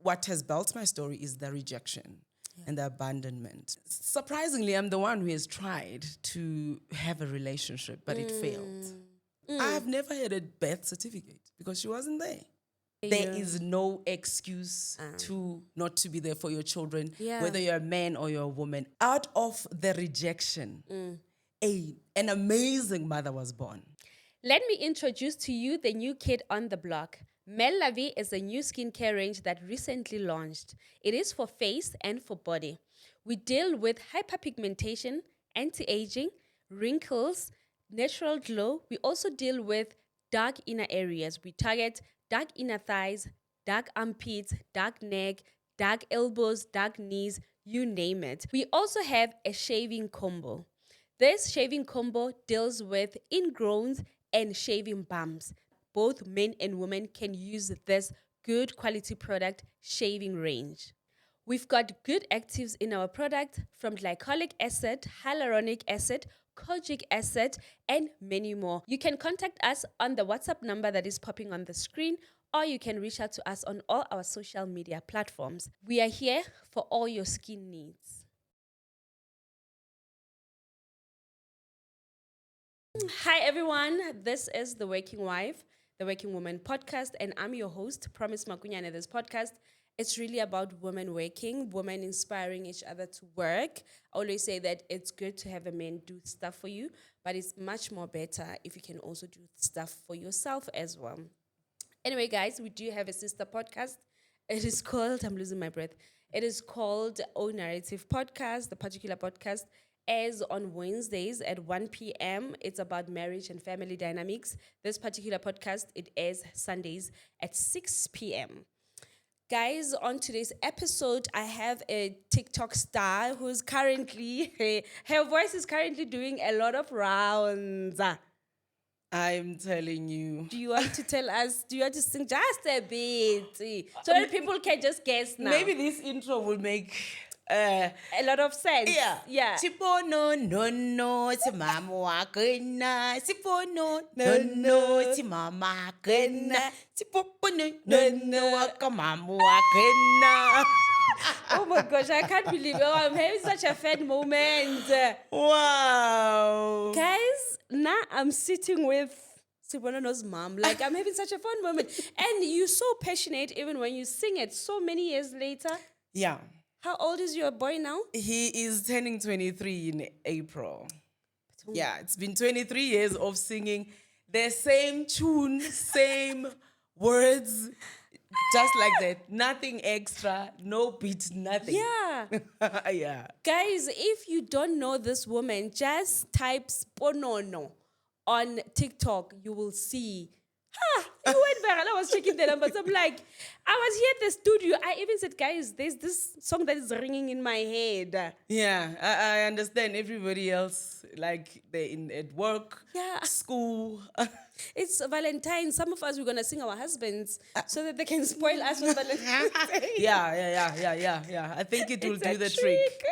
what has built my story is the rejection and the abandonment. Surprisingly, I'm the one who has tried to have a relationship, but it failed. I've never had a birth certificate because she wasn't there. There is no excuse to not to be there for your children, whether you're a man or you're a woman. Out of the rejection, an amazing mother was born. Let me introduce to you the new kid on the block. Mel Lavi is a new skincare range that recently launched. It is for face and for body. We deal with hyperpigmentation, anti-aging, wrinkles, natural glow. We also deal with dark inner areas. We target dark inner thighs, dark armpits, dark neck, dark elbows, dark knees, you name it. We also have a shaving combo. This shaving combo deals with ingrowns and shaving bumps. Both men and women can use this good quality product shaving range. We've got good actives in our product from glycolic acid, hyaluronic acid, kojic acid, and many more. You can contact us on the WhatsApp number that is popping on the screen, or you can reach out to us on all our social media platforms. We are here for all your skin needs. Hi, everyone. This is The Working Wife, the Working Woman podcast, and I'm your host, Promise Makunyane. This podcast, it's really about women working, women inspiring each other to work. I always say that it's good to have a man do stuff for you, but it's much more better if you can also do stuff for yourself as well. Anyway, guys, we do have a sister podcast. It is called, I'm losing my breath. It is called O Narrative Podcast. The particular podcast airs on Wednesdays at 1 p.m. It's about marriage and family dynamics. This particular podcast, it airs Sundays at 6 p.m. Guys, on today's episode, I have a TikTok star who's currently, her voice is currently doing a lot of rounds. I'm telling you. Do you want to tell us, do you want to sing just a bit? So that people can just guess now. Maybe this intro will make a lot of sense. Yeah. Sipono no ti mama wa kena. Sipono no ti mama kena. Sipono no wa ka mama wa kena. Oh my gosh, I can't believe it. Oh, I'm having such a fan moment. Wow. Guys, now I'm sitting with Sibono's mom. Like, I'm having such a fun moment. And you're so passionate even when you sing it so many years later. Yeah. How old is your boy now? He is turning 23 in April. Yeah, it's been 23 years of singing the same tune, same words, just like that. Nothing extra, no beat, nothing. Yeah. Yeah. Guys, if you don't know this woman, just type Sponono on TikTok. You will see. It went viral. I was checking the numbers. I'm like, I was here at the studio. I even said, guys, there's this song that is ringing in my head. Yeah, I understand everybody else, like they're at work, school. It's Valentine's. Some of us, we're going to sing our husbands so that they can spoil us for Valentine's Day. Yeah. I think it will do the trick.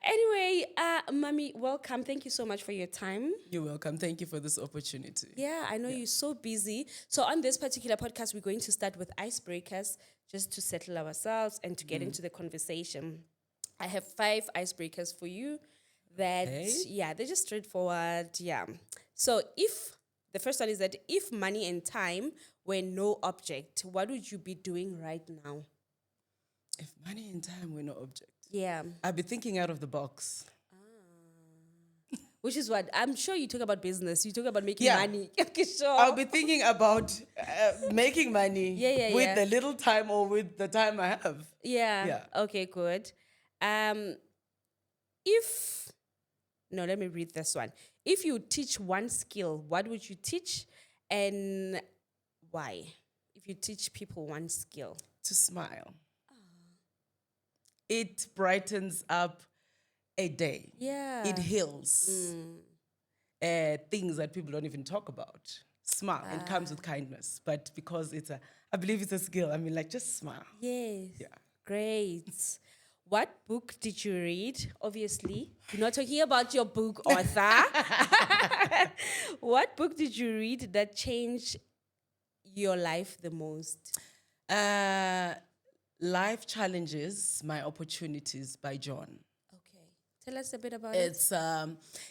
Anyway, Mommy, welcome. Thank you so much for your time. You're welcome. Thank you for this opportunity. Yeah, I know you're so busy. So on this particular podcast, we're going to start with icebreakers just to settle ourselves and to get into the conversation. I have 5 icebreakers for you that, they're just straightforward. Yeah. So the first one is that if money and time were no object, what would you be doing right now? If money and time were no object. Yeah. I'd be thinking out of the box. Which is what? I'm sure you talk about business. You talk about making money. Okay, sure. I'll be thinking about making money with the little time or with the time I have. Yeah. Okay, good. Let me read this one. If you teach one skill, what would you teach and why? If you teach people one skill. To smile. It brightens up a day. Yeah. It heals things that people don't even talk about. Smile. It comes with kindness. But because I believe it's a skill. I mean, like, just smile. Yes. Yeah. Great. What book did you read? Obviously, you're not talking about your book, author. What book did you read that changed your life the most? Uh, Life Challenges, My Opportunities by John. Okay. Tell us a bit about it.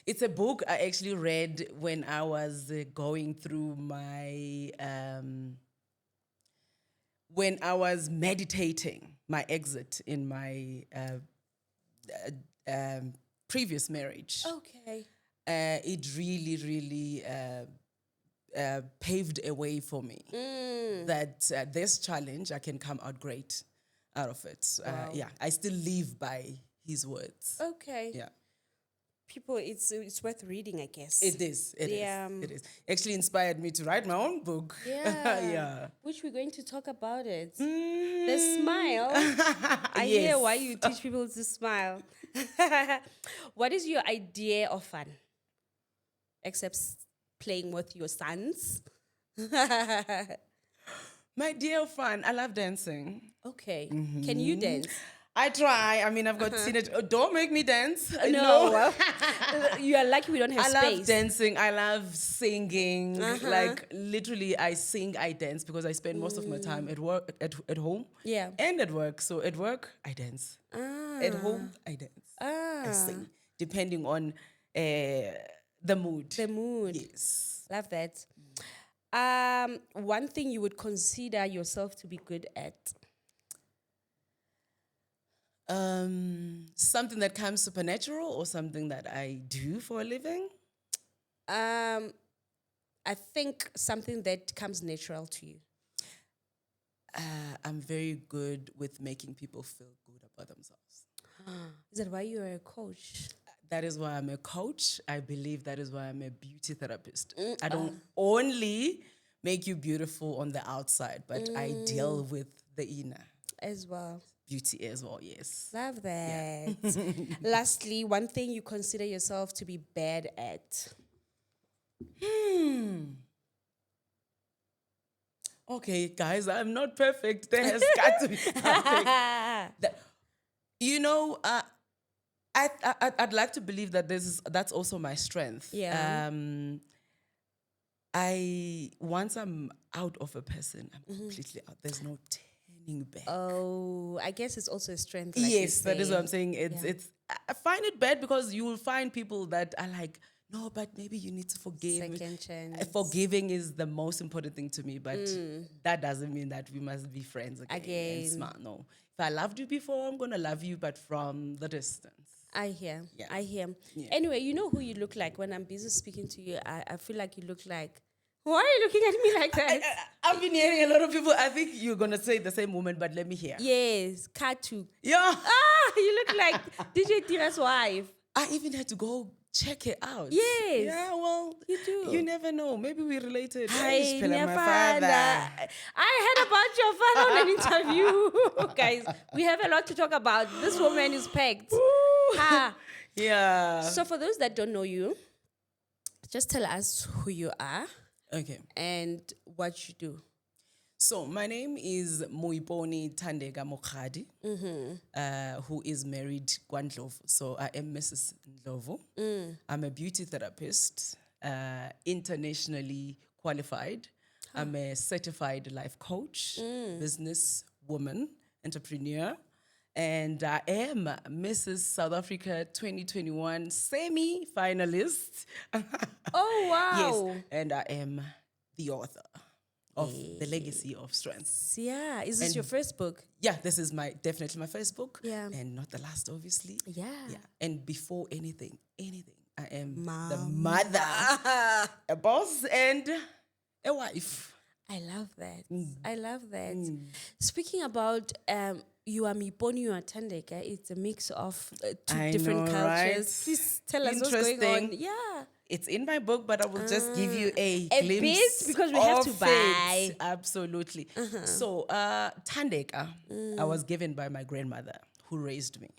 It's a book I actually read when I was going through my when I was meditating my exit in my previous marriage. Okay. It really, really paved a way for me that this challenge I can come out great out of it. Yeah, I still live by his words. Okay. Yeah. People, it's worth reading, I guess. It is. Yeah. It is. Actually inspired me to write my own book. Yeah. Yeah. Which we're going to talk about it. The smile. I hear why you teach people to smile. What is your idea of fun? Except playing with your sons. My dear fun, I love dancing. Okay. Can you dance? I try. I mean, I've got teenage. Oh, don't make me dance. No. Well, you are lucky we don't have I space. love dancing. I love singing. Like literally, I sing, I dance because I spend most of my time at work, at home, Yeah. and at work. So at work, I dance. At home, I dance. I sing, depending on the mood. The mood. Yes. Love that. One thing you would consider yourself to be good at. Something that comes supernatural or something that I do for a living. I think something that comes natural to you. I'm very good with making people feel good about themselves. Is that why you're a coach? That is why I'm a coach. I believe that is why I'm a beauty therapist. I don't only make you beautiful on the outside, but I deal with the inner As well. beauty as well, yes. Love that. Lastly, one thing you consider yourself to be bad at. Okay, guys, I'm not perfect. There has got to be something. I'd like to believe that that's also my strength. Yeah. Once I'm out of a person, I'm completely out. There's no turning back. Oh, I guess it's also a strength. Like Yes, that is what I'm saying. Yeah. I find it bad because you will find people that are like, no, but maybe you need to forgive. Second chance. Forgiving is the most important thing to me, but that doesn't mean that we must be friends again. And smart. No. If I loved you before, I'm gonna love you, but from the distance. I hear. Yeah. I hear. Yeah. Anyway, you know who you look like. When I'm busy speaking to you, I feel like you look like. Why are you looking at me like that? I've been hearing a lot of people. I think you're gonna say the same woman, but let me hear. Yes, Katu. Yeah. You look like DJ Tira's wife. I even had to go check it out. Yes. Yeah, well, You do. You never know. Maybe we related. Hi, Phela, my father. I heard about your father on an interview. Guys, we have a lot to talk about. This woman is packed. Ha. Yeah. So for those that don't know you, just tell us who you are Okay. and what you do. So my name is Mooi Tandega Mokhadi, who is married Kwandlovu. So I am Mrs. Ndlovu. I'm a beauty therapist, internationally qualified. I'm a certified life coach, business woman, entrepreneur. And I am Mrs. South Africa 2021 semi-finalist. Oh, wow. Yes, and I am the author of The Legacy of Strength. Yeah. Is this your first book? Yeah, this is definitely my first book. Yeah. And not the last, obviously. Yeah. Yeah. And before anything, I am the Mom. mother, a boss, and a wife. I love that. I love that. Speaking about you are Miponi, you are Tandeka, it's a mix of two different cultures. Right? Please tell us what's going on. Yeah. It's in my book, but I will just give you a A glimpse bit, because we have to of buy. it. Absolutely. So, Tandeka, I was given by my grandmother who raised me.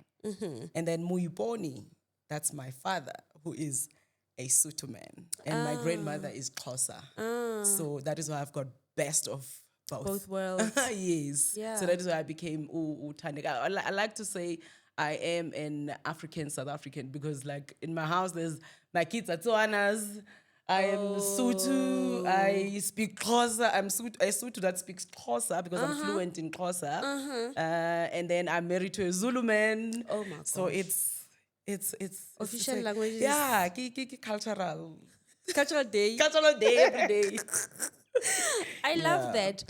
And then Muiponi, that's my father, who is a Sotho man. And my grandmother is Xhosa. So that is why I've got best of both worlds. Yes. Yeah. So that is why I became Tandeka. I like to say I am an African South African because, like, in my house, my kids are Tswanas, I am Sotho. I speak Xhosa. I Sotho that speaks Xhosa because I'm fluent in Xhosa. And then I'm married to a Zulu man. Oh my So gosh. it's Official like, languages. yeah, cultural. Cultural day. Cultural day every day. I love Yeah. that.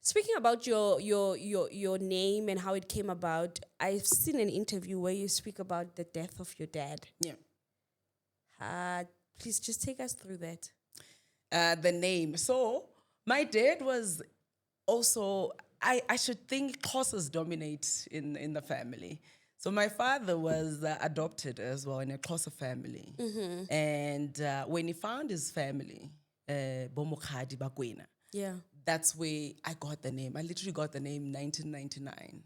Speaking about your name and how it came about, I've seen an interview where you speak about the death of your dad. Yeah. Please just take us through that. The name. So my dad was also, I should think Xhosas dominate in the family. So my father was adopted as well in a Xhosa family. And when he found his family, Bomukhadi Bakwena, Yeah. that's where I got the name. I literally got the name 1999.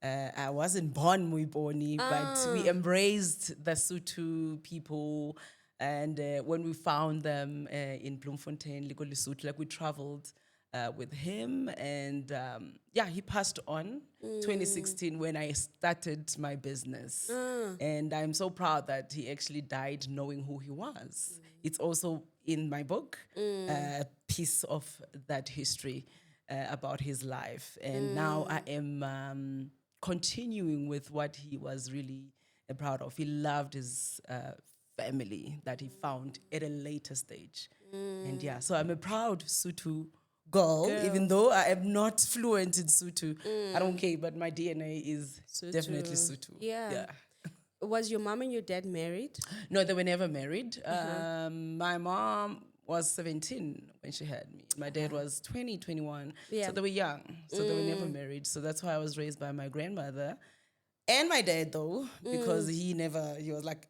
I wasn't born Muiboni, but we embraced the Sotho people. And when we found them in Bloemfontein, Liko Lesotho, like we traveled with him. And yeah, he passed on 2016 when I started my business. And I'm so proud that he actually died knowing who he was. It's also in my book, a piece of that history about his life. And now I am continuing with what he was really proud of. He loved his family that he found at a later stage. And yeah, so I'm a proud Sotho girl, even though I am not fluent in Sotho. I don't care, but my DNA is definitely Sotho. Yeah. Was your mom and your dad married? No, they were never married. My mom was 17 when she had me. My dad was 20, 21. Yeah. So they were young. So they were never married. So that's why I was raised by my grandmother. And my dad, though, because he was like,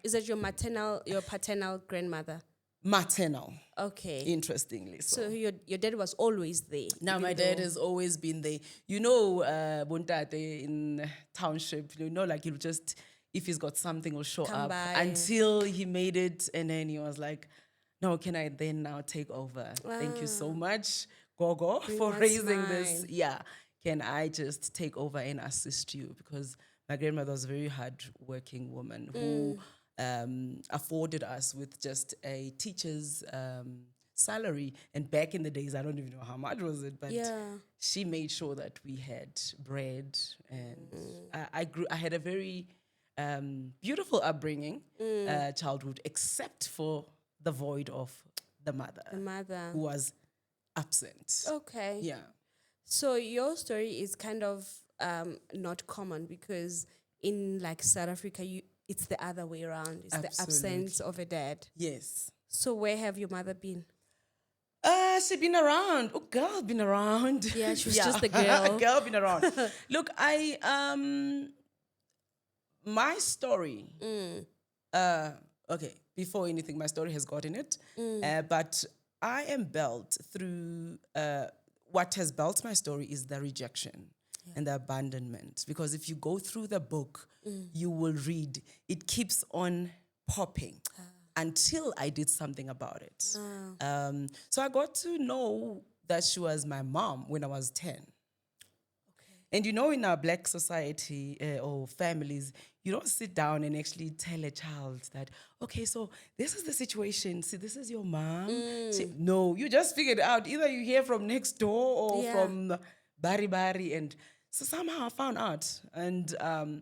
Is that your paternal grandmother? maternal, Okay. interestingly. So your dad was always there. Now, my dad has always been there. You know, Buntate in township, like he'll just, if he's got something, he'll show Come up by. until he made it. And then he was like, no, can I then now take over? Thank you so much, Gogo, for what's raising this. mine. Yeah. Can I just take over and assist you? Because my grandmother was a very hard-working woman who afforded us with just a teacher's salary. And back in the days, I don't even know how much was it, but she made sure that we had bread. And I had a very beautiful upbringing, childhood, except for the void of the mother. The mother. Who was absent. Okay. Yeah. So your story is kind of not common because in like South Africa, it's the other way around. It's the absence of a dad. Yes. So where have your mother been? She been around. Oh, girl, been around. Yeah, she was just a girl. Girl, been around. Look, my story. Okay, before anything, my story has got in it. But I am built through. What has built my story is the rejection and the abandonment. Because if you go through the book, you will read, it keeps on popping until I did something about it. So I got to know that she was my mom when I was 10. And in our black society or families, you don't sit down and actually tell a child that, okay, so this is the situation. See, this is your mom. No, you just figure it out. Either you hear from next door or from Bari Bari. And so somehow I found out. And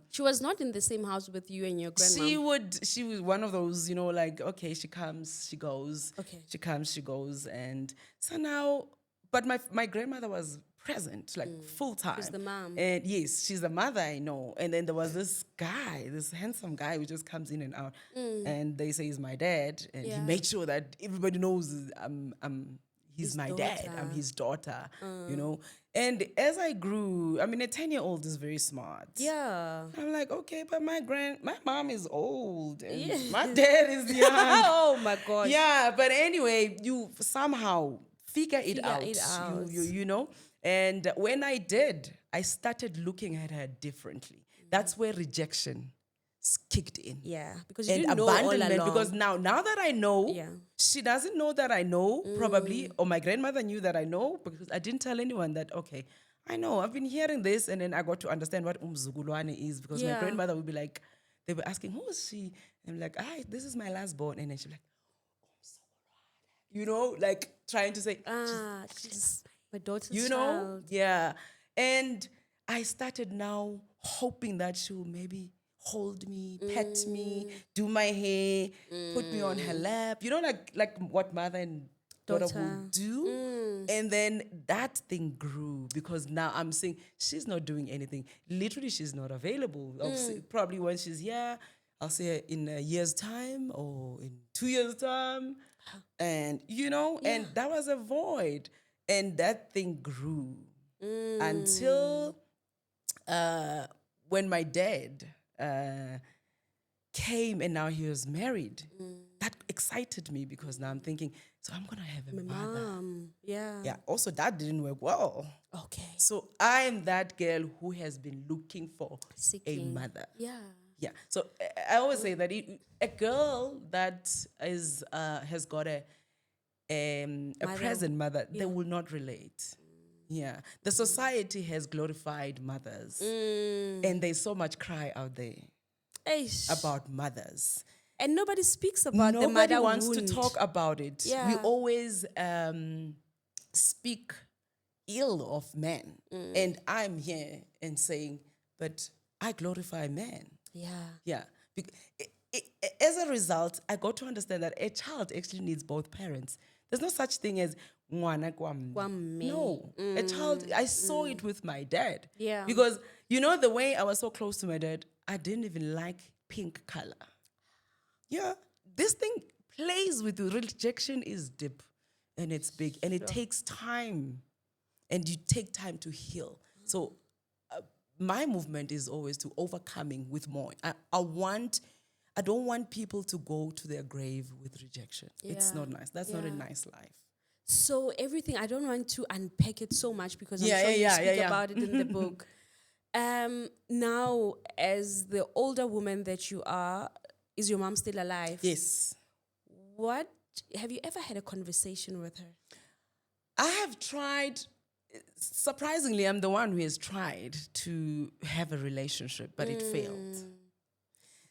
she was not in the same house with you and your grandma. she was one of those, like, okay, she comes, she goes. Okay. She comes, she goes. And so now, but my grandmother was present, like full time. She's the mom. And yes, she's the mother, I know. And then there was this guy, this handsome guy who just comes in and out. And they say he's my dad. And he made sure that everybody knows he's His my daughter. dad. I'm his daughter, And as I grew, a 10-year-old is very smart. Yeah. I'm like, okay, but my mom is old and my dad is young. Oh my gosh. Yeah, but anyway, you somehow figure it out. You know. And when I did, I started looking at her differently. That's where rejection kicked in. Yeah, because you And didn't know all abandonment, along. because now that I know, Yeah. she doesn't know that I know, probably, or my grandmother knew that I know, because I didn't tell anyone that, okay, I know, I've been hearing this, and then I got to understand what umzukulwane is, because my grandmother would be like, they were asking, who is she? And I'm like, this is my last born. And then she'd be like, like trying to say, She's my daughter's you know, child. yeah. And I started now hoping that she will maybe hold me, pet me, do my hair, put me on her lap, like what mother and daughter will Daughter. do. And then that thing grew because now I'm saying she's not doing anything. Literally, she's not available. I'll say, probably when she's here, I'll see her in a year's time or in 2 years' time. And, and that was a void. And that thing grew until when my dad came and now he was married. That excited me because now I'm thinking, so I'm going to have a mother. Yeah. Yeah, also that didn't work well. Okay. So I am that girl who has been looking for Seeking. a mother. Yeah. Yeah. So I always say that a girl that is has got a Mother. present mother, they will not relate. Yeah. The society has glorified mothers. And there's so much cry out there Eish. about mothers. And nobody speaks about the Nobody mother wants wound. to talk about it. Yeah. We always speak ill of men. And I'm here and saying, but I glorify men. Yeah. Yeah. As a result, I got to understand that a child actually needs both parents. There's no such thing as ngwana kwam. Kwame. No. A child, I saw it with my dad. Yeah. Because, the way I was so close to my dad, I didn't even like pink color. Yeah. This thing plays with you. Rejection is deep and it's big and it takes time. And you take time to heal. So my movement is always to overcoming with more. I don't want people to go to their grave with rejection. It's Yeah. not nice. That's not a nice life. So everything, I don't want to unpack it so much because I'm Yeah, sure yeah, you yeah, speak yeah, yeah. about it in the book. Now, as the older woman that you are, is your mom still alive? Yes. Have you ever had a conversation with her? I have tried. Surprisingly, I'm the one who has tried to have a relationship, but it failed.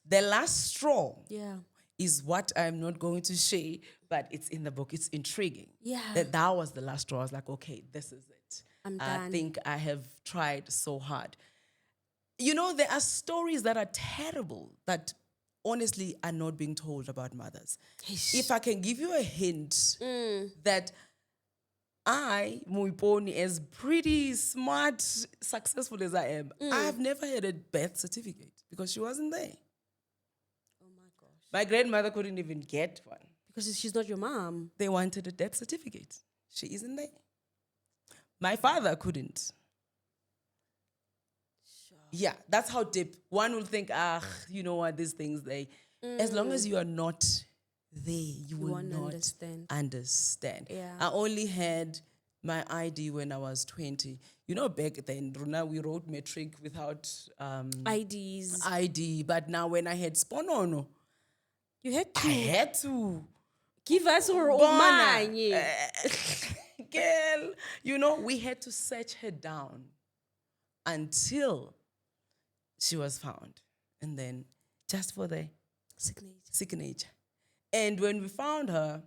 The last straw Yeah. is what I'm not going to share, but it's in the book. It's intriguing. Yeah. That was the last straw. I was like, okay, this is it. I'm I done. think I have tried so hard. There are stories that are terrible that honestly are not being told about mothers. If I can give you a hint that I, Muiponi, as pretty smart, successful as I am, I have never had a birth certificate because she wasn't there. Oh my gosh. My grandmother couldn't even get one. Because she's not your mom. They wanted a death certificate. She isn't there. My father couldn't. Sure. Yeah, that's how deep. One will think, you know what, these things, as long as you are not there, you will won't not understand. Yeah. I only had my ID when I was 20. Back then, Runa, we wrote matric without IDs. ID, but now when I had Sponono, You had I to had to. give us her Bona. money. Girl, we had to search her down until she was found. And then just for the signature. And when we found her,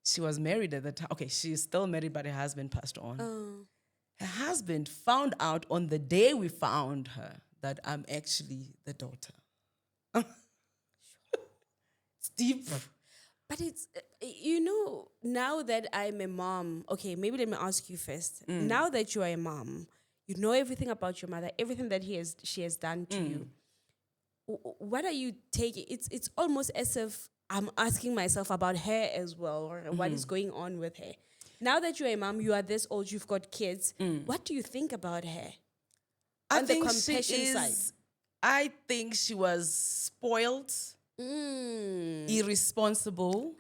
she was married at the time. Okay, she's still married, but her husband passed on. Oh. Her husband found out on the day we found her that I'm actually the daughter. It's deep. But it's, now that I'm a mom, okay, maybe let me ask you first. Now that you are a mom, you know everything about your mother, everything that she has done to you. What are you taking? It's almost as if I'm asking myself about her as well, or what is going on with her. Now that you're a mom, you are this old, you've got kids. What do you think about her? I On think the compassion side. I think she was spoiled, irresponsible,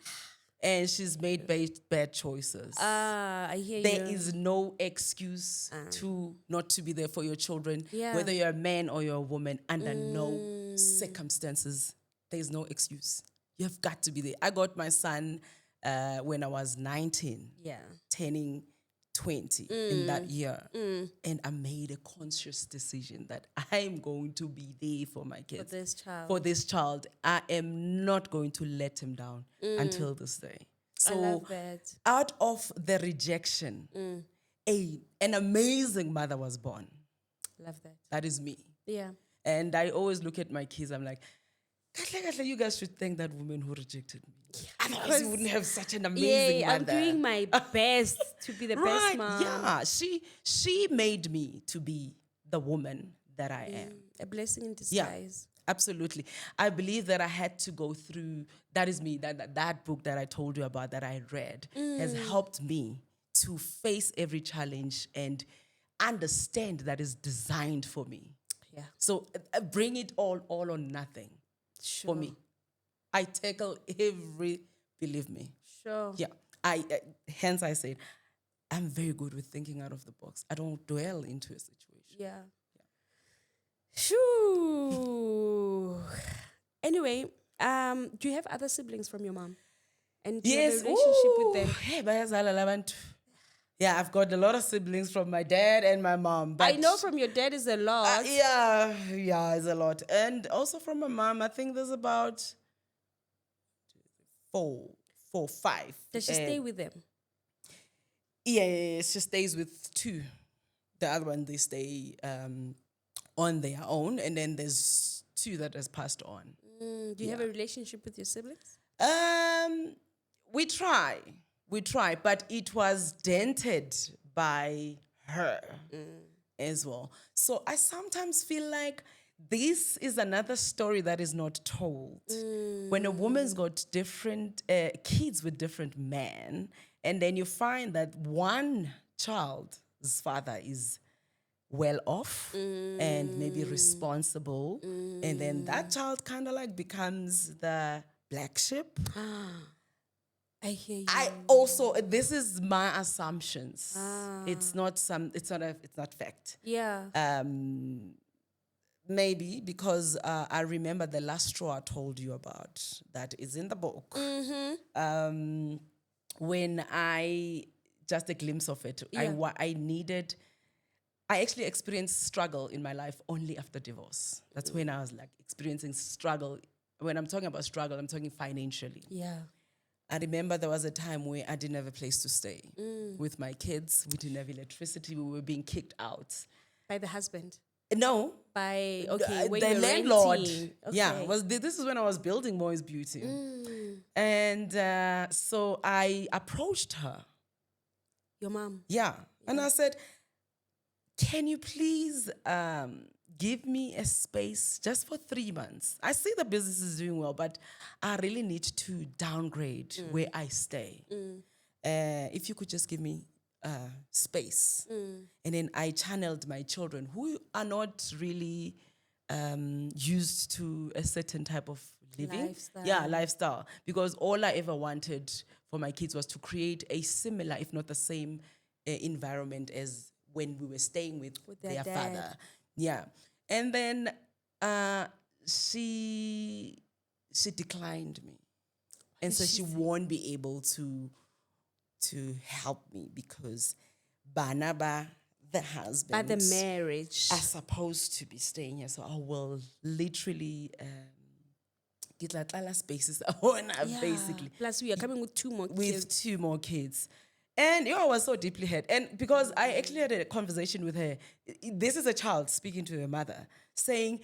and she's made bad choices. I hear There you. is no excuse to not to be there for your children, Yeah. whether you're a man or you're a woman, under no circumstances. There's no excuse. You have got to be there. I got my son when I was 19, Yeah. turning 20 in that year. And I made a conscious decision that I'm going to be there for my kids. this child. For this child. I am not going to let him down until this day. So love that. out of the rejection, an amazing mother was born. Love that. That is me. Yeah. And I always look at my kids, I'm like, Kahle, you guys should thank that woman who rejected me. Otherwise, you wouldn't have such an amazing mother. I'm doing my best to be the best mom. Yeah, she made me to be the woman that I am. A blessing in disguise. Yeah, absolutely. I believe that I had to go through, that is me, that book that I told you about that I read has helped me to face every challenge and understand that is designed for me. Yeah. So bring it all or nothing for me. I tackle every, believe me. Sure. Yeah. Hence I said, I'm very good with thinking out of the box. I don't dwell into a situation. Yeah. Shoo. Anyway, do you have other siblings from your mom? And do you have a relationship with them? Hey, bayazala. Yeah, I've got a lot of siblings from my dad and my mom. But I know from your dad is a lot. Yeah, it's a lot. And also from my mom, I think there's about 5. Does she stay with them? Yeah, she stays with 2. The other one, they stay on their own. And then there's 2 that has passed on. Do you have a relationship with your siblings? We try, but it was dented by her as well. So I sometimes feel like this is another story that is not told. When a woman's got different kids with different men, and then you find that one child's father is well off and maybe responsible, and then that child kind of like becomes the black sheep. I hear you. I also, this is my assumptions. It's not fact. Yeah. Maybe because I remember the last straw I told you about that is in the book. When I, just a glimpse of it, I actually experienced struggle in my life only after divorce. That's when I was like experiencing struggle. When I'm talking about struggle, I'm talking financially. Yeah. I remember there was a time where I didn't have a place to stay with my kids. We didn't have electricity. We were being kicked out. By the husband? No. By, when the you're landlord. renting. Okay. Yeah. This is when I was building Mooi's Beauty. And so I approached her. Your mom? Yeah. And I said, can you please give me a space just for 3 months? I see the business is doing well, but I really need to downgrade where I stay. If you could just give me space. And then I channeled my children who are not really used to a certain type of living. Lifestyle. Yeah, lifestyle. Because all I ever wanted for my kids was to create a similar, if not the same, environment as when we were staying with their dad. father. Yeah. And then she declined me. And so she won't be able to help me because Banaba, the husband, By the marriage. are supposed to be staying here. So I will literally get like spaces basically. Plus we are coming with 2 more kids. With 2 more kids. And I was so deeply hurt. And because I actually had a conversation with her, this is a child speaking to her mother, saying,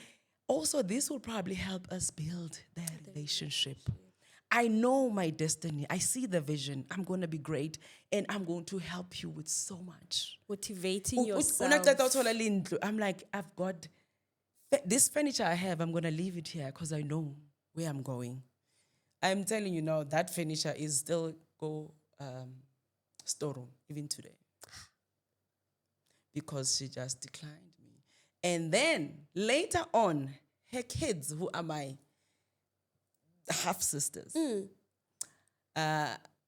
also, this will probably help us build that relationship. I know my destiny. I see the vision. I'm going to be great. And I'm going to help you with so much. Motivating yourself. I'm like, I've got this furniture I have. I'm going to leave it here because I know where I'm going. I'm telling you now, that furniture is still storeroom even today because she just declined me. And then later on, her kids, who are my half sisters,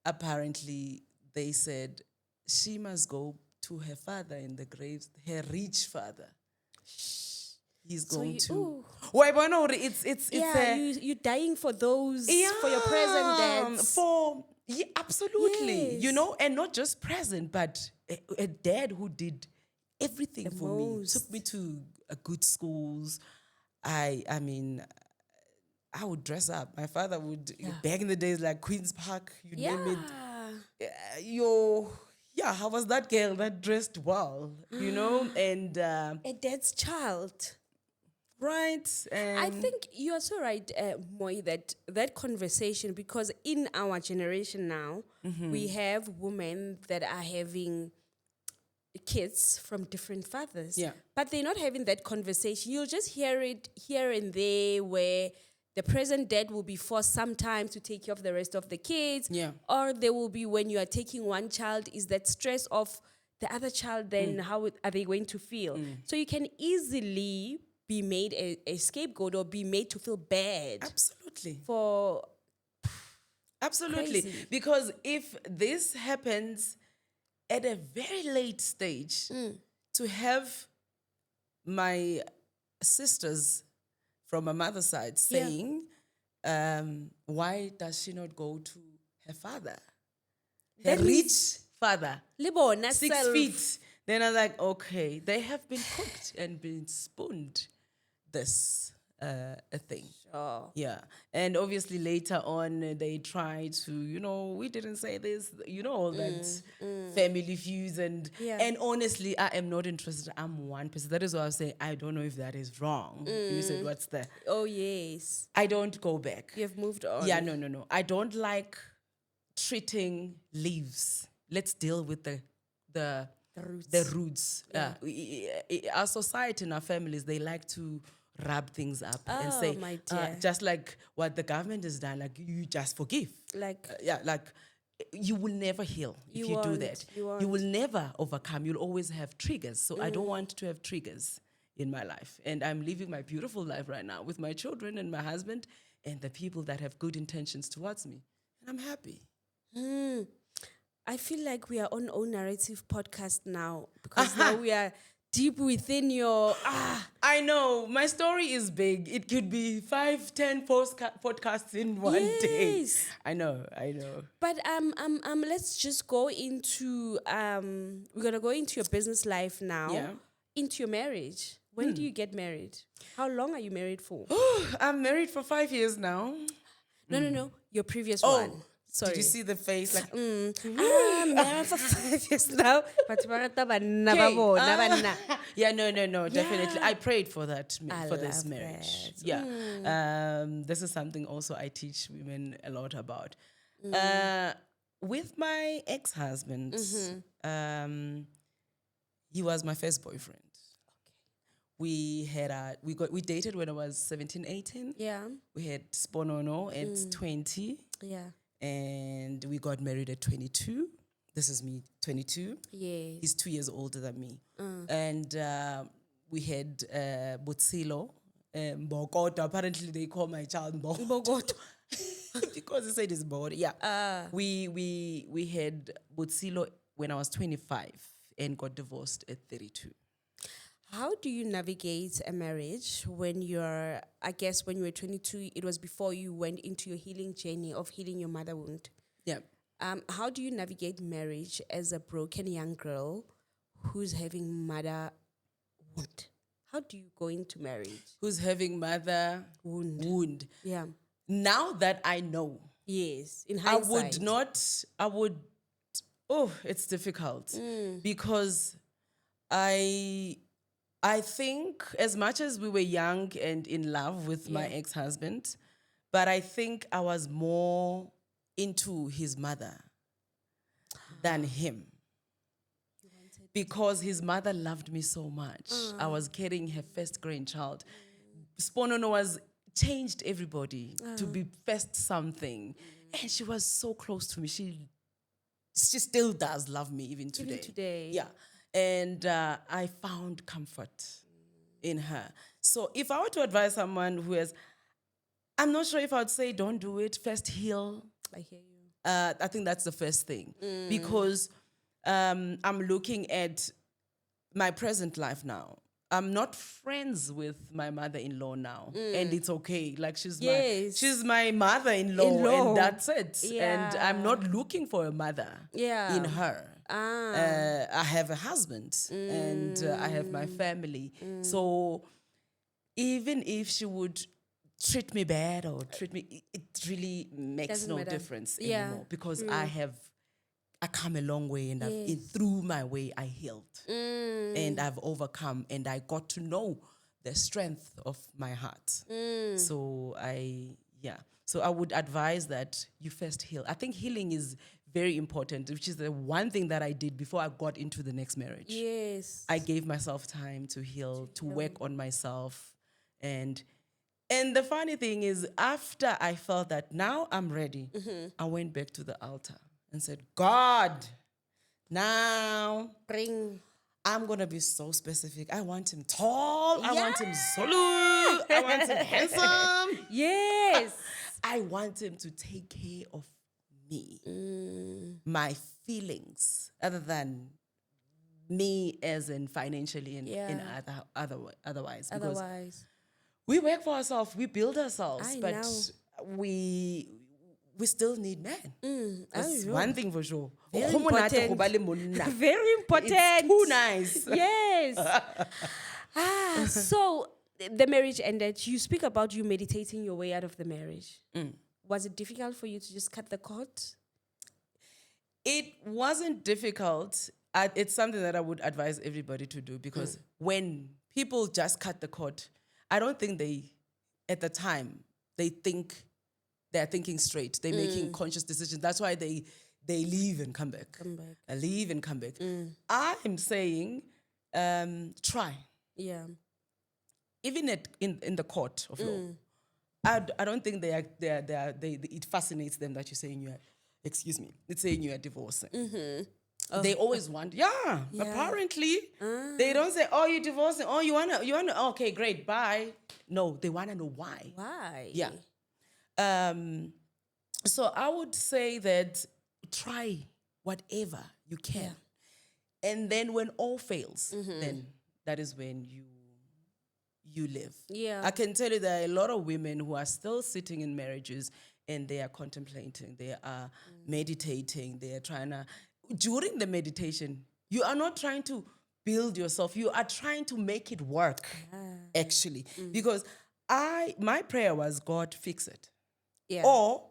apparently they said she must go to her father in the graves, her rich father. He's going to. Why? But no, it's you're dying for those for your present dads. Yeah, absolutely. You Yes. know, and not just present, but a dad who did everything for me, most. took me to good schools. I mean, I would dress up. My father would, back in the days, like Queen's Park, you name it. Yeah. How was that girl that dressed well, you know? And, A dad's child. right. I And think you are so right, Moy, that conversation, because in our generation now, Mm-hmm. we have women that are having kids from different fathers. Yeah. But they're not having that conversation. You'll just hear it here and there where the present dad will be forced sometimes to take care of the rest of the kids. Yeah. Or there will be, when you are taking one child, is that stress of the other child, then how are they going to feel? So you can easily be made a scapegoat or be made to feel bad absolutely. for Absolutely. Crazy. Because if this happens at a very late stage, to have my sisters from my mother's side saying, why does she not go to her father? Her That rich means- father, Libona 6 self. feet. Then I was like, okay, they have been cooked and been spooned this a thing. Sure. Yeah. And obviously later on, they try to, we didn't say this, all that family feuds. Yeah. And honestly, I am not interested. I'm one person. That is why I was saying, I don't know if that is wrong. You said, what's the? Oh, yes. I don't go back. You have moved on. Yeah, no. I don't like treating leaves. Let's deal with the roots. The roots. Our society and our families, they like to rub things up and Oh, say, my dear. just like what the government has done, like you just forgive. Like, Like you will never heal if You you do won't, that. you will won't. never overcome. You'll always have triggers. So I don't want to have triggers in my life. And I'm living my beautiful life right now with my children and my husband and the people that have good intentions towards me. And I'm happy. I feel like we are on own narrative podcast now, because now we are deep within your I know my story is big. It could be 5-10 podcasts in one day. Yes. I know. But let's just go into we're gonna go into your business life now. Yeah. Into your marriage. When do you get married? How long are you married for? I'm married for 5 years now. No. Your previous one. Sorry. Did you see the face? Like, I'm married for 5 years now. But yeah, no, definitely. I prayed for that I for this love marriage. that. Yeah, this is something also I teach women a lot about. With my ex-husband, he was my first boyfriend. We dated when I was 17, 18. Yeah. We had Sponono at 20. Yeah. And we got married at 22. This is me, 22. Yeah. He's 2 years older than me. And we had Botsilo, Mbokoto. Apparently, they call my child Mbokoto. Because he said it's Mbokoto. Yeah. We had Botsilo when I was 25 and got divorced at 32. How do you navigate a marriage when you're, I guess when you were 22, it was before you went into your healing journey of healing your mother wound. Yeah. How do you navigate marriage as a broken young girl who's having mother wound? How do you go into marriage? Who's having mother wound. Yeah. Now that I know, Yes. In hindsight. It's difficult because I think as much as we were young and in love with my ex-husband, but I think I was more into his mother than him. Because his mother loved me so much. I was carrying her first grandchild. Sponono was changed everybody to be first something. And she was so close to me. She still does love me even today. Even today. Yeah. And I found comfort in her. So if I were to advise someone who has, I'm not sure if I would say don't do it, first heal. I hear you. I think that's the first thing. Because I'm looking at my present life now. I'm not friends with my mother-in-law now, and it's okay. Like Yes. she's my mother-in-law, In-law. and that's it. And I'm not Yeah. looking for a mother Yeah. in her. I have a husband, and I have my family. So even if she would treat me bad or treat me, it really makes Doesn't no matter. difference Yeah. anymore, because I come a long way, and Yes. through my way I healed, and I've overcome, and I got to know the strength of my heart. So so I would advise that you first heal. I think healing is very important, which is the one thing that I did before I got into the next marriage. Yes. I gave myself time to heal, to work on myself, and the funny thing is, after I felt that now I'm ready, I went back to the altar and said, God, now Bring. I'm going to be so specific. I want him tall. I Yeah. want him Zulu. I want him handsome. Yes. I want him to take care of me, my feelings, other than me as in financially and otherwise. Because Otherwise. we work for ourselves, we build ourselves, I but know. we still need men. That's sure. one thing for sure. Very Go monate important. go ba le monna. Very important. It's too nice. Yes. So the marriage ended. You speak about you meditating your way out of the marriage. Was it difficult for you to just cut the cord? It wasn't difficult. It's something that I would advise everybody to do, because when people just cut the cord, I don't think at the time, they're thinking straight. They're making conscious decisions. That's why they leave and come back. Leave and come back. I'm saying, try. Yeah. Even in the court of law, I don't think it fascinates them that you're saying it's saying you are divorcing. They always want, apparently. They don't say, oh, you're divorcing. Oh, you wanna, okay, great, bye. No, they wanna know why. Why? Yeah. So I would say that try whatever you can. And then when all fails, then that is when you live. Yeah. I can tell you there are a lot of women who are still sitting in marriages, and they are contemplating, they are meditating, they are trying to, during the meditation, you are not trying to build yourself, you are trying to make it work, actually. Because my prayer was, God, fix it. Yeah. Or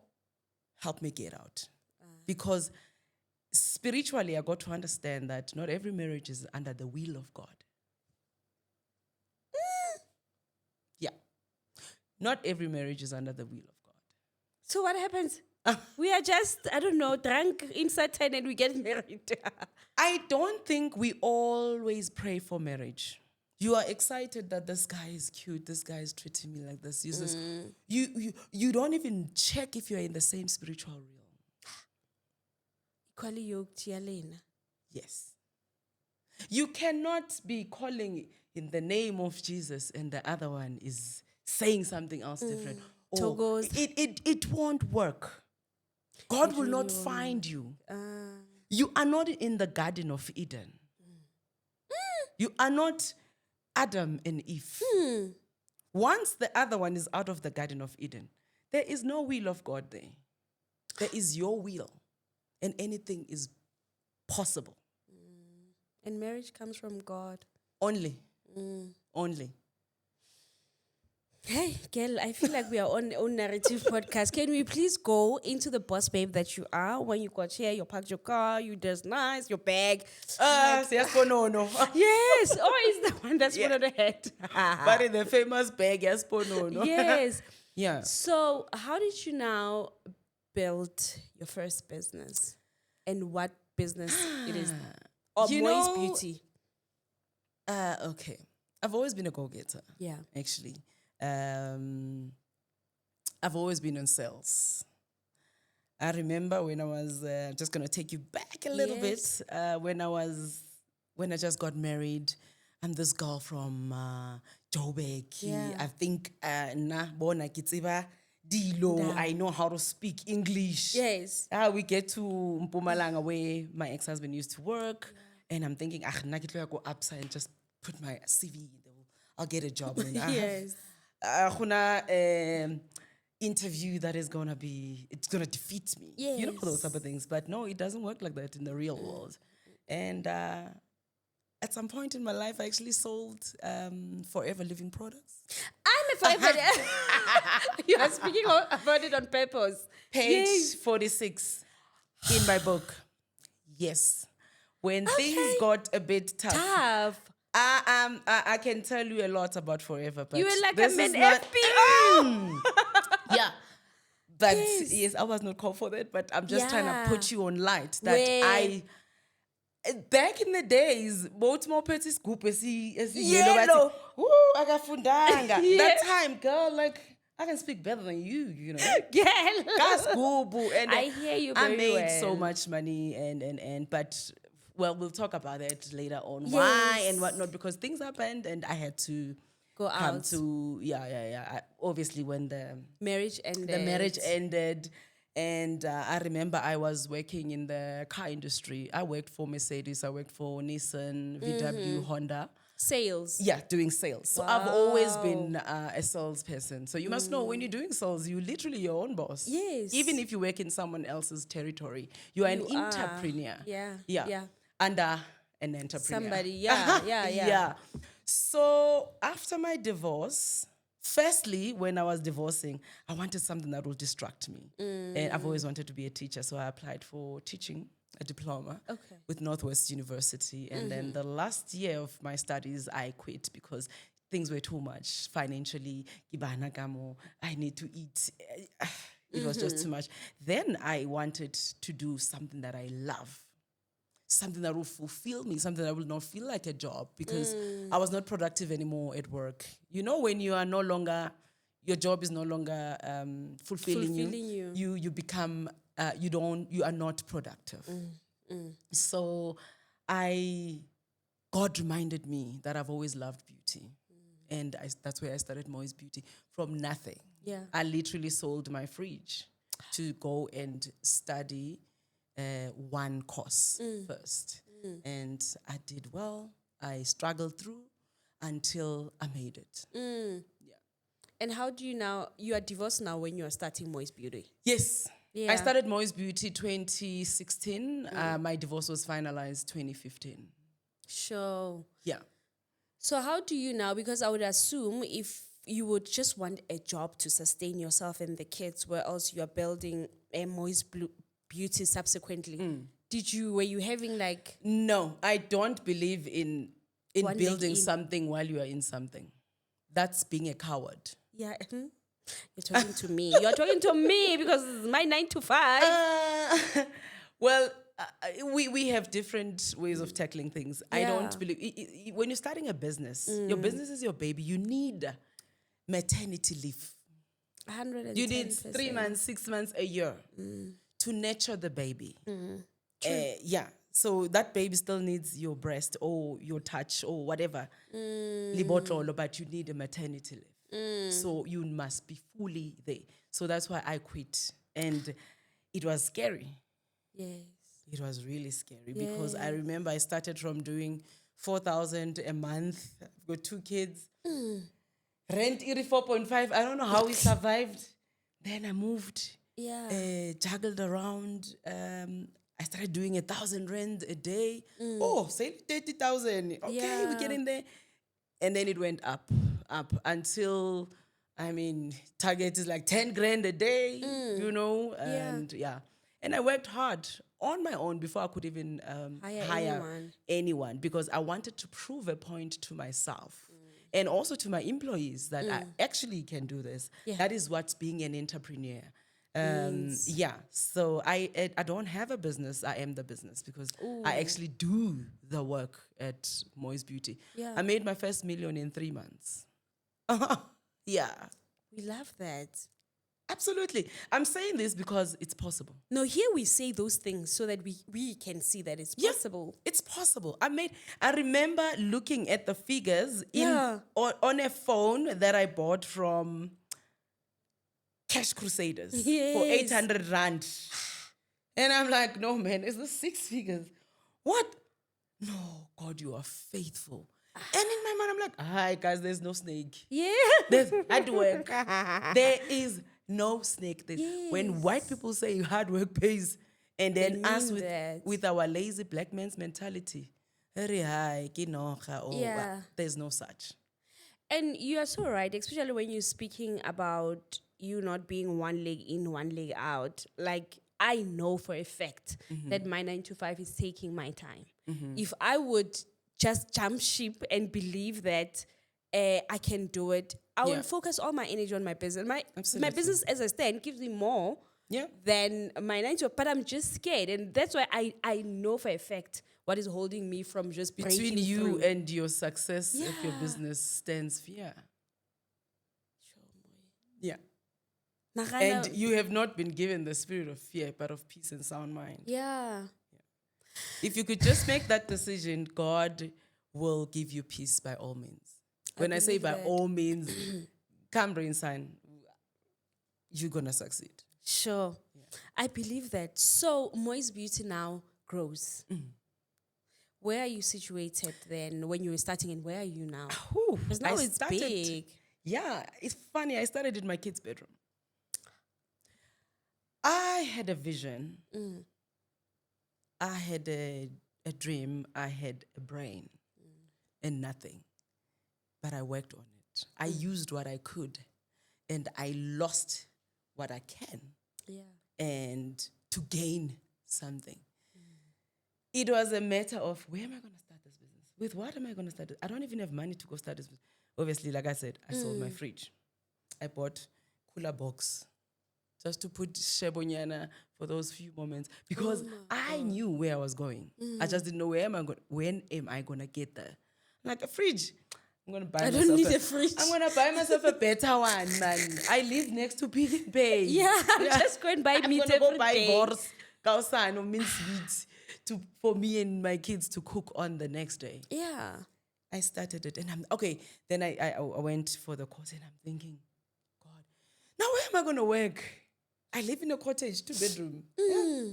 help me get out. Because spiritually, I got to understand that not every marriage is under the will of God. Yeah. Not every marriage is under the will of God. So what happens? We are just, I don't know, drunk in Satan and we get married. I don't think we always pray for marriage. You are excited that this guy is cute, this guy is treating me like this. You don't even check if you're in the same spiritual realm. Equally yoked, Yalena. Yes. You cannot be calling in the name of Jesus and the other one is saying something else different. Or it won't work. God will not find you. You are not in the Garden of Eden. You are not Adam and Eve. Once the other one is out of the Garden of Eden, there is no will of God there. There is your will. And anything is possible. And marriage comes from God. Only. Only. Hey, girl, I feel like we are on narrative podcast. Can we please go into the boss babe that you are? When you got here, you parked your car, you dress nice, your bag. Yes, for no. Yes, it's the one that's put on the head. But in the famous bag, yes, for no. Yes. Yeah. So how did you now build your first business? And what business it is? Moi's Beauty. Okay. I've always been a go-getter. Yeah. Actually. I've always been in sales. I remember when I was just going to take you back a little bit. When I just got married, I'm this girl from Joburg. Yeah. I think bona kitsiba dilo. I know how to speak English. Yes. We get to Mpumalanga where my ex-husband used to work, and I'm thinking, nna ke tlo ya go upside and just put my CV, I'll get a job. And Yes. I have interview that is gonna be, it's gonna defeat me. You know, those type of things. But no, it doesn't work like that in the real world. And at some point in my life, I actually sold Forever Living products. I'm a forever. You are speaking about it on purpose. Page 46 in my book. Yes. When things got a bit tough. I can tell you a lot about Forever, but You were like this a man is not, FBO. yeah. But yes, I was not called for that, but I'm just trying to put you on light that back in the days, both more petty scoop as yellow. Ooh, akafundanga. That time, girl, like I can speak better than you know. Girl. And I hear you very I made well. so much money and but well, we'll talk about that later on. Why and whatnot, because things happened and I had to Go come out. to obviously when the Marriage ended. the marriage ended. And I remember I was working in the car industry. I worked for Mercedes, I worked for Nissan, VW, Honda. Sales. Yeah, doing sales. So I've always been a salesperson. So you must know when you're doing sales, you're literally your own boss. Yes. Even if you work in someone else's territory, you are an entrepreneur. Yeah. Under an entrepreneur. Somebody, yeah. So after my divorce, firstly, when I was divorcing, I wanted something that would distract me. And I've always wanted to be a teacher, so I applied for teaching, a diploma with Northwest University. And then the last year of my studies, I quit because things were too much financially. I need to eat. It was just too much. Then I wanted to do something that I love. Something that will fulfill me, something that will not feel like a job, because I was not productive anymore at work. You know, when you are no longer, your job is no longer fulfilling you. You become, you are not productive. So God reminded me that I've always loved beauty. And that's where I started Mooi's Beauty, from nothing. Yeah. I literally sold my fridge to go and study one course first. And I did well. I struggled through until I made it. And how do you now, you are divorced now when you are starting Mooi's Beauty? Yes. Yeah. I started Mooi's Beauty 2016. My divorce was finalized 2015. Sure. Yeah. So how do you now, because I would assume if you would just want a job to sustain yourself and the kids, where else you are building a Mooi's Beauty subsequently. Were you having like... No, I don't believe in building something while you are in something. That's being a coward. Yeah. You're talking to me. You're talking to me because it's my 9 to 5. Well, we have different ways of tackling things. I don't believe... When you're starting a business, your business is your baby. You need maternity leave. 110%. You need 3 months, 6 months, a year to nurture the baby. So that baby still needs your breast or your touch or whatever. But you need a maternity leave. So you must be fully there. So that's why I quit. And it was scary. Yes. It was really scary because I remember I started from doing 4,000 a month. I've got 2 kids. Rent 4.5. I don't know how we survived. Then I moved. Juggled around. I started doing 1,000 rand a day. Oh, say 30,000. Okay, we're getting there. And then it went up until, target is like 10 grand a day, you know? And and I worked hard on my own before I could even hire anyone, because I wanted to prove a point to myself. And also to my employees that I actually can do this. That is what's being an entrepreneur. So I don't have a business. I am the business, because I actually do the work at Mooi's Beauty. I made my first million in 3 months. We love that. Absolutely. I'm saying this because it's possible. No, here we say those things so that we can see that it's possible. It's possible. I remember looking at the figures on a phone that I bought from Cash Crusaders for 800 rand. And I'm like, no, man, is this 6 figures? What? No, God, you are faithful. And in my mind, I'm like, hi guys, there's no snake. Yeah. There's hard work. There is no snake. When white Yes. people say hard work pays, and then us mean that. with our lazy black man's mentality, very high, Yeah. there's no such. And you are so right, especially when you're speaking about you not being one leg in, one leg out. Like, I know for a fact that my 9 to 5 is taking my time. If I would just jump ship and believe that I can do it, I will Yeah. focus all my energy on my business. My Absolutely. business, as I stand, gives me more Yeah. than my 9 to 5, but I'm just scared. And that's why I know for a fact what is holding me from just Between breaking you through. and your success of your Yeah. business stands fear. Yeah. Nagana- And you have not been given the spirit of fear, but of peace and sound mind. yeah. If you could just make that decision, God will give you peace by all means. When I say believe by that. all means, come rain sign, you're going to succeed. Sure. I believe that. So Mooi's Beauty now grows. Where are you situated then when you were starting, and where are you now? Whew, Because now I it's started- big. Yeah, it's funny. I started in my kid's bedroom. I had a vision. I had a dream. I had a brain and nothing. But I worked on it. I used what I could and I lost what I can Yeah. and to gain something. It was a matter of, where am I going to start this business? With what am I going to start it? I don't even have money to go start this business. Obviously, like I said, I sold my fridge. I bought cooler box just to put Shebonyana for those few moments because I knew where I was going. I just didn't know when am I going to get there. Like a fridge. I'm going to buy I myself don't need a fridge. I'm going to buy myself a better one, man. I live next to Pick and Pay. Yeah, just go and buy I'm meat gonna go every buy day. bors, kausano, minced meat for me and my kids to cook on the next day. Yeah. I started it and I'm okay. Then I went for the course and I'm thinking, God, now where am I going to work? I live in a cottage, 2-bedroom. Yeah.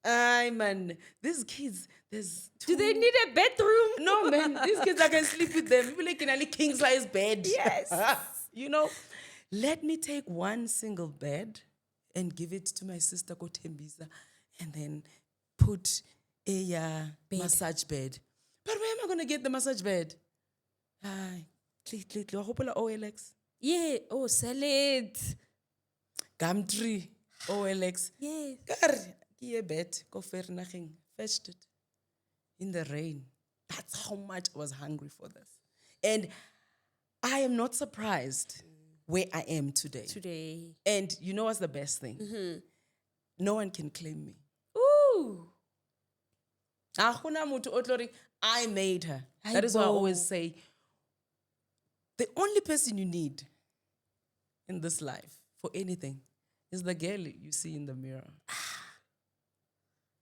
Ay, man, these kids, there's Do they two- need a bedroom? No, man, these kids, I can sleep with them. People like in a king size bed. Yes. You know, let me take one single bed and give it to my sister Kotembisa and then put a massage bed. But where am I going to get the massage bed? Hi, click. I hope OLX. Yeah. Oh, salad. Gumtree, OLX. Yes. Kar, kie bed, go fetched it in the rain. That's how much I was hungry for this. And I am not surprised where I am today. Today. And you know what's the best thing? No one can claim me. Ooh. Akuna muthu o tlo reng, I made her. That is why I always say, the only person you need in this life for anything is the girl you see in the mirror.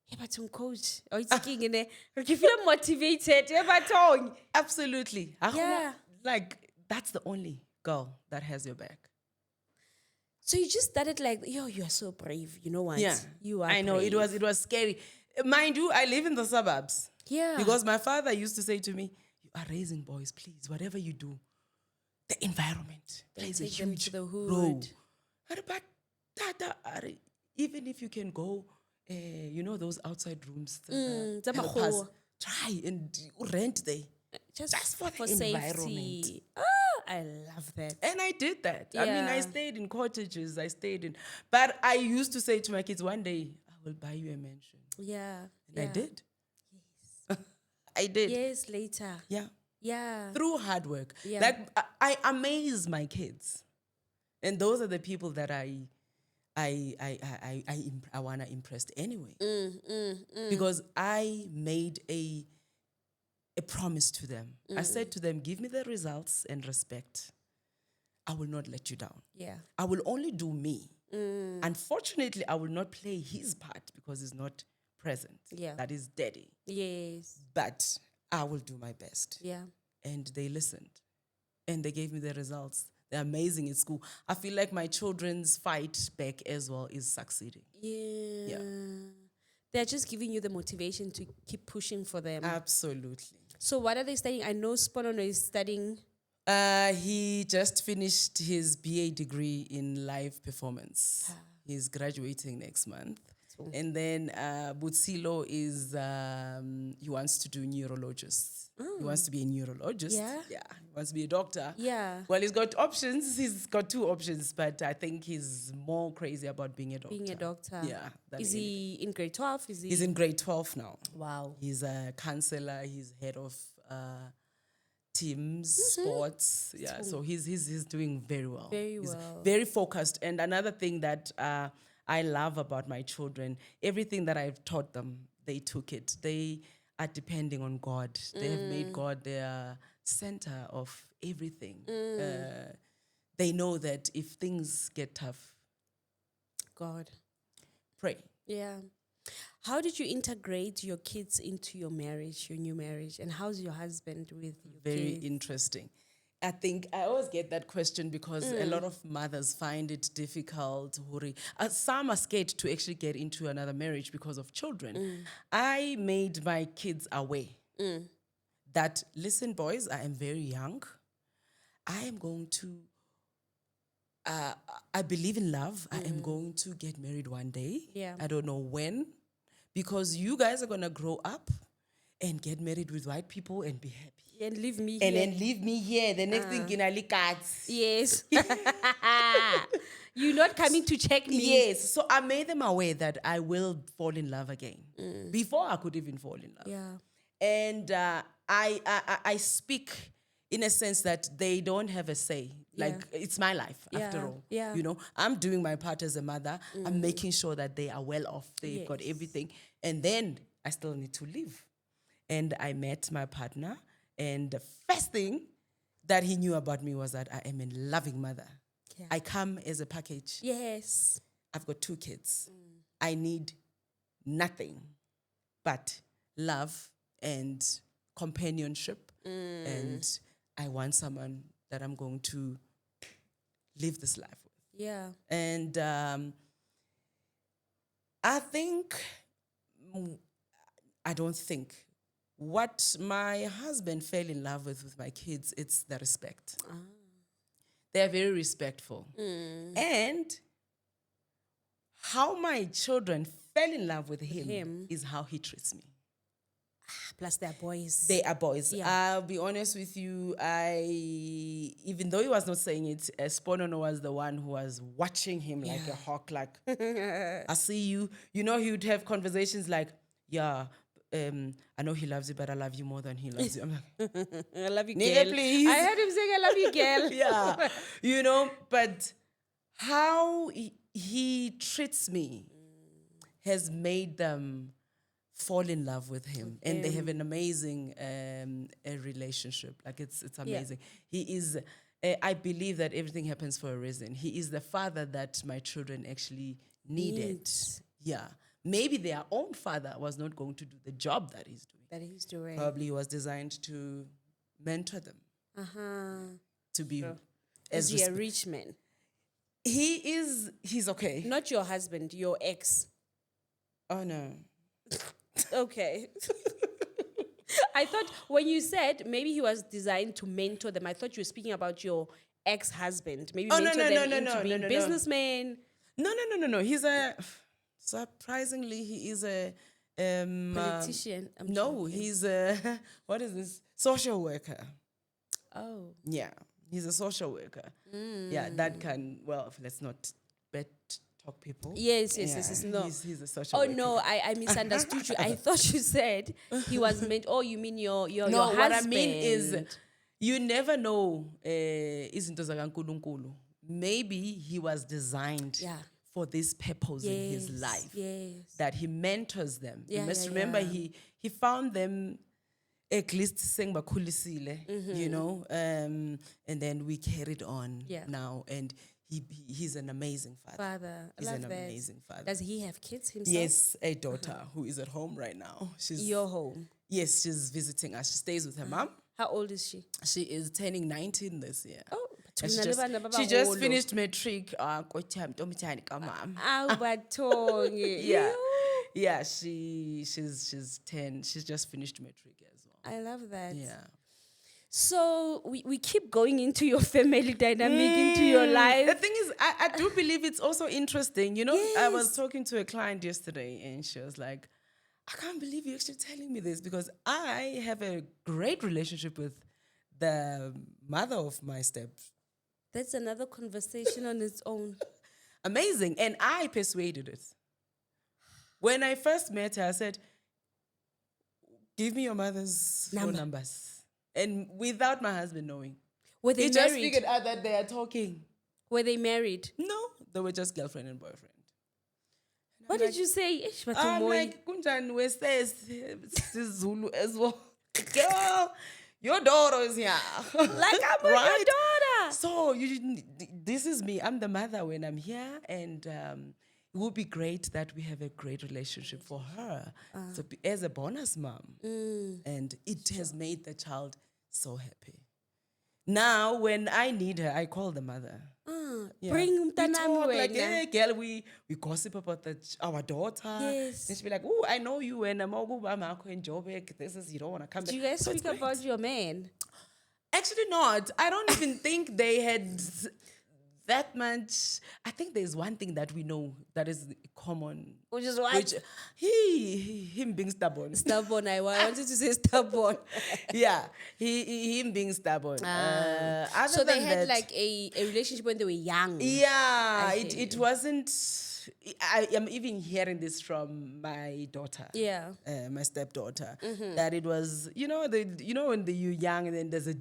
Yeah, but some coach. Oh, it's king in there. You feel motivated. Yeah, but tongue. Absolutely. Akuna- Yeah. Like, that's the only girl that has your back. So you just started like, yo, you are so brave. You know what? Yeah. You are I know, brave. it was scary. Mind you, I live in the suburbs. Yeah. Because my father used to say to me, you are raising boys, please, whatever you do, the environment plays a take them huge to the role. hood. But Tata, even if you can go, you know, those outside rooms, Tsa pass, makgowa. try and rent there. just for the safety. environment. I love that. And I did that. I mean, I Yeah. stayed in cottages, but I used to say to my kids, one day, I will buy you a mansion. Yeah. And I did. I did. Years later. Yeah. Yeah. Through hard work. Yeah. Like I amaze my kids. And those are the people that I want to impress anyway. Because I made a promise to them. I said to them, give me the results and respect. I will not let you down. Yeah. I will only do me. Unfortunately, I will not play his part because he's not present. Yeah. That is daddy. Yes. But I will do my best. Yeah. And they listened. And they gave me the results. They're amazing in school. I feel like my children's fight back as well is succeeding. Yeah. They're just giving you the motivation to keep pushing for them. Absolutely. So what are they studying? I know Sponono is studying. He just finished his BA degree in live performance. He's graduating next month. And then Butsilo is, he wants to do neurologist. He wants to be a neurologist. Yeah? Yeah. He wants to be a doctor. Yeah. Well, he's got options. He's got two options, but I think he's more crazy about being a doctor. Being a doctor. Yeah. Is he in grade 12? Is he? He's in grade 12 now. Wow. He's a counselor. He's head of teams, sports. Yeah, so he's doing very well. He's very focused. And another thing that I love about my children, everything that I've taught them, they took it. They are depending on God. They have made God their center of everything. They know that if things get tough, God. pray. Yeah. How did you integrate your kids into your marriage, your new marriage? And how's your husband with your Very kids? interesting. I think I always get that question because a lot of mothers find it difficult. Some are scared to actually get into another marriage because of children. I made my kids aware that, listen, boys, I am very young. I am going to, I believe in love. I am going to get married one day. Yeah. I don't know when, because you guys are going to grow up and get married with white people and be happy. And leave me And here. then leave me here. The next thing, cats. Yes. You're not coming to check me. Yes. So I made them aware that I will fall in love again before I could even fall in love. Yeah. And I speak in a sense that they don't have a say. Like, it's my life, after all. Yeah. You know, I'm doing my part as a mother. I'm making sure that they are well off. They've got everything. And then I still need to live. And I met my partner. And the first thing that he knew about me was that I am a loving mother. Yeah. I come as a package. Yes. I've got 2 kids. I need nothing but love and companionship. And I want someone that I'm going to live this life with. Yeah. And I think, I don't think, what my husband fell in love with my kids, it's the respect. They're very respectful. And how my children fell in love with him is how he treats me. Plus they're boys. They are boys. Yeah. I'll be honest with you, even though he was not saying it, Sponono was the one who was watching him like a hawk, like, I see you. You know, he would have conversations like, yeah, I know he loves you, but I love you more than he loves you. I'm like, I love you, nigga, girl. please. I heard him saying, I love you, girl. Yeah. You know, but how he treats me has made them fall in love with him. And they have an amazing a relationship. Like, it's amazing. He is, I believe that everything happens for a reason. He is the father that my children actually needed. Yeah. Maybe their own father was not going to do the job that he's doing. Probably he was designed to mentor them. To be Is he a rich man? He's okay. Not your husband, your ex. Oh, no. Okay. I thought when you said maybe he was designed to mentor them, I thought you were speaking about your ex-husband. Maybe mentor them into being businessmen. No. He's surprisingly, he is a politician. No, he's a what is this? Social worker. Oh. Yeah, he's a social worker. Yeah, that can, well, let's not talk people. Yes, no. He's a social Oh worker. No, I misunderstood you. I thought you said he was meant. Oh, you mean your No, husband? what I mean is, you never know. Izinto zakaNkulunkulu. Maybe he was designed for this purpose in his life. Yes. That he mentors them. Yeah, You must yeah, remember yeah. he found them at least saying bakhulisile, you know, and then we carried on now, and he's an amazing father. He's an amazing father. Does he have kids himself? Yes, a daughter who is at home right now. She's your home. Yes, she's visiting us. She stays with her mom. How old is she? She is turning 19 this year. Oh, and she just finished matric. Yeah, she's 10. She's just finished matric as well. I love that. Yeah. So we keep going into your family dynamic, into your life. The thing is, I do believe it's also interesting. You know, I was Yes. talking to a client yesterday and she was like, I can't believe you're actually telling me this because I have a great relationship with the mother of my step. That's another conversation on its own. Amazing. And I persuaded it. When I first met her, I said, give me your mother's phone numbers. And without my husband knowing. Were they He just married? figured out that they are talking. Were they married? No, they were just girlfriend and boyfriend. What did you say? Ish, but I'm Mooi. like, Kunjan West Zulu as well. Girl, your daughter is here. Like, I'm with your daughter. So this is me. I'm the mother when I'm here, and it would be great that we have a great relationship for her. So as a bonus mom, and it has made the child so happy. Now, when I need her, I call the mother. Yeah. Bring We umntanami talk like, wena. hey, girl, we gossip about our daughter. Yes. And she'll be like, oh, I know you and I'm in Joburg. This is, you don't want to come back. Do you guys So it's speak great. about your man? Actually not. I don't even think they had that much. I think there's one thing that we know that is common. Which is what? Which him being stubborn. Stubborn. I wanted to say stubborn. Yeah, him being stubborn. Other So they than had that, like a relationship when they were young. yeah, I it hear wasn't. I am even hearing this from my daughter. Yeah. My stepdaughter. That it was, when you're young and then there's a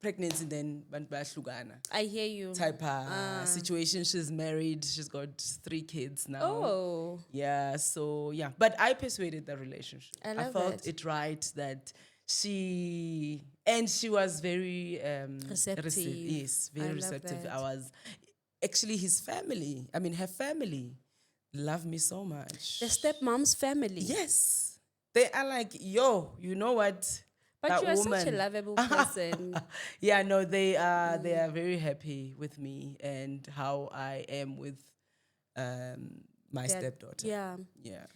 pregnancy, then bantu bayahlukana I hear you. type situation. She's married. She's got 3 kids now. Oh. Yeah. So yeah, but I persuaded the relationship. I love felt that. it right that she was very Receptive. Yes, very I love receptive. that. I was actually her family love me so much. The stepmom's family. Yes, they are like, yo, you know what? But That you are woman. such a lovable person. Yeah, no, they are very happy with me and how I am with my stepdaughter. Yeah. Yeah.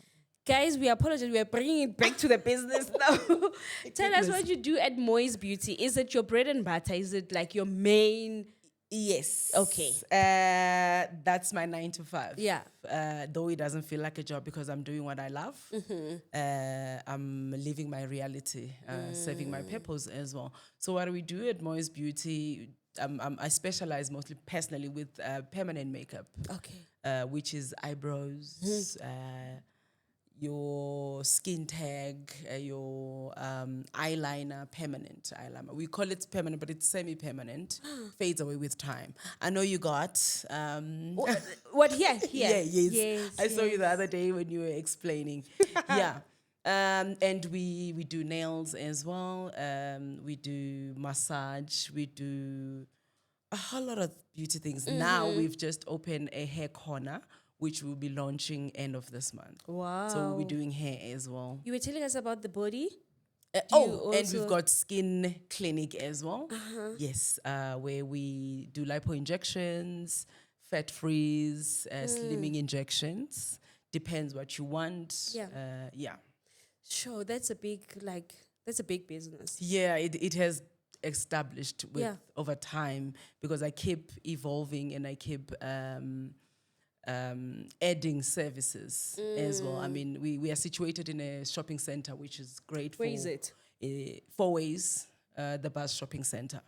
Guys, we apologize. We are bringing it back to the business now. Tell us what you do at Mooi's Beauty. Is it your bread and butter? Is it like your main? Yes. Okay. That's my 9 to 5. Yeah. Though it doesn't feel like a job because I'm doing what I love. I'm living my reality, serving my purpose as well. So what we do at Mooi's Beauty, I specialize mostly personally with permanent makeup. Okay. Which is eyebrows, your skin tag, your eyeliner, permanent eyeliner. We call it permanent, but it's semi-permanent. Fades away with time. I know you got... What? Here. Yeah, yes. Yes. I saw you the other day when you were explaining. Yeah. And we do nails as well. We do massage. We do a whole lot of beauty things. Now we've just opened a hair corner, which we'll be launching end of this month. Wow. So we'll be doing hair as well. You were telling us about the body? And we've got skin clinic as well. Yes, where we do lipo injections, fat freeze, slimming injections. Depends what you want. Yeah. Yeah. Sure, that's a big business. Yeah, it has established over time because I keep evolving and I keep adding services as well. I mean, we are situated in a shopping center, which is great. Where is it? 4 Ways, the Bus Shopping Center.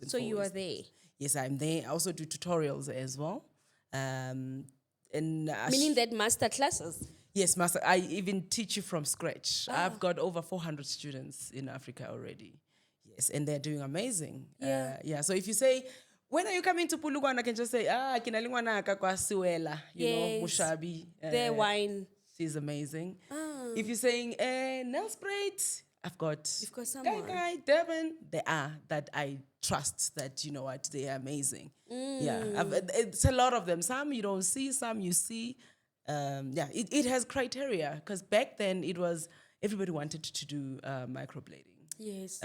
So you are there. Yes, I'm there. I also do tutorials as well. Meaning that master classes? Yes, master. I even teach you from scratch. I've got over 400 students in Africa already. Yes, and they're doing amazing. Yeah. So if you say, when are you coming to Pulugwana? I can just say, kinalingwana kwa Suela, Yes. Mushabi. Their wine. She's amazing. If you're saying, nail sprayed, I've got someone. Guy, Devin. They are that I trust that, you know what, they are amazing. Yeah, it's a lot of them. Some you don't see, some you see. It has criteria because back then it was everybody wanted to do microblading. Yes.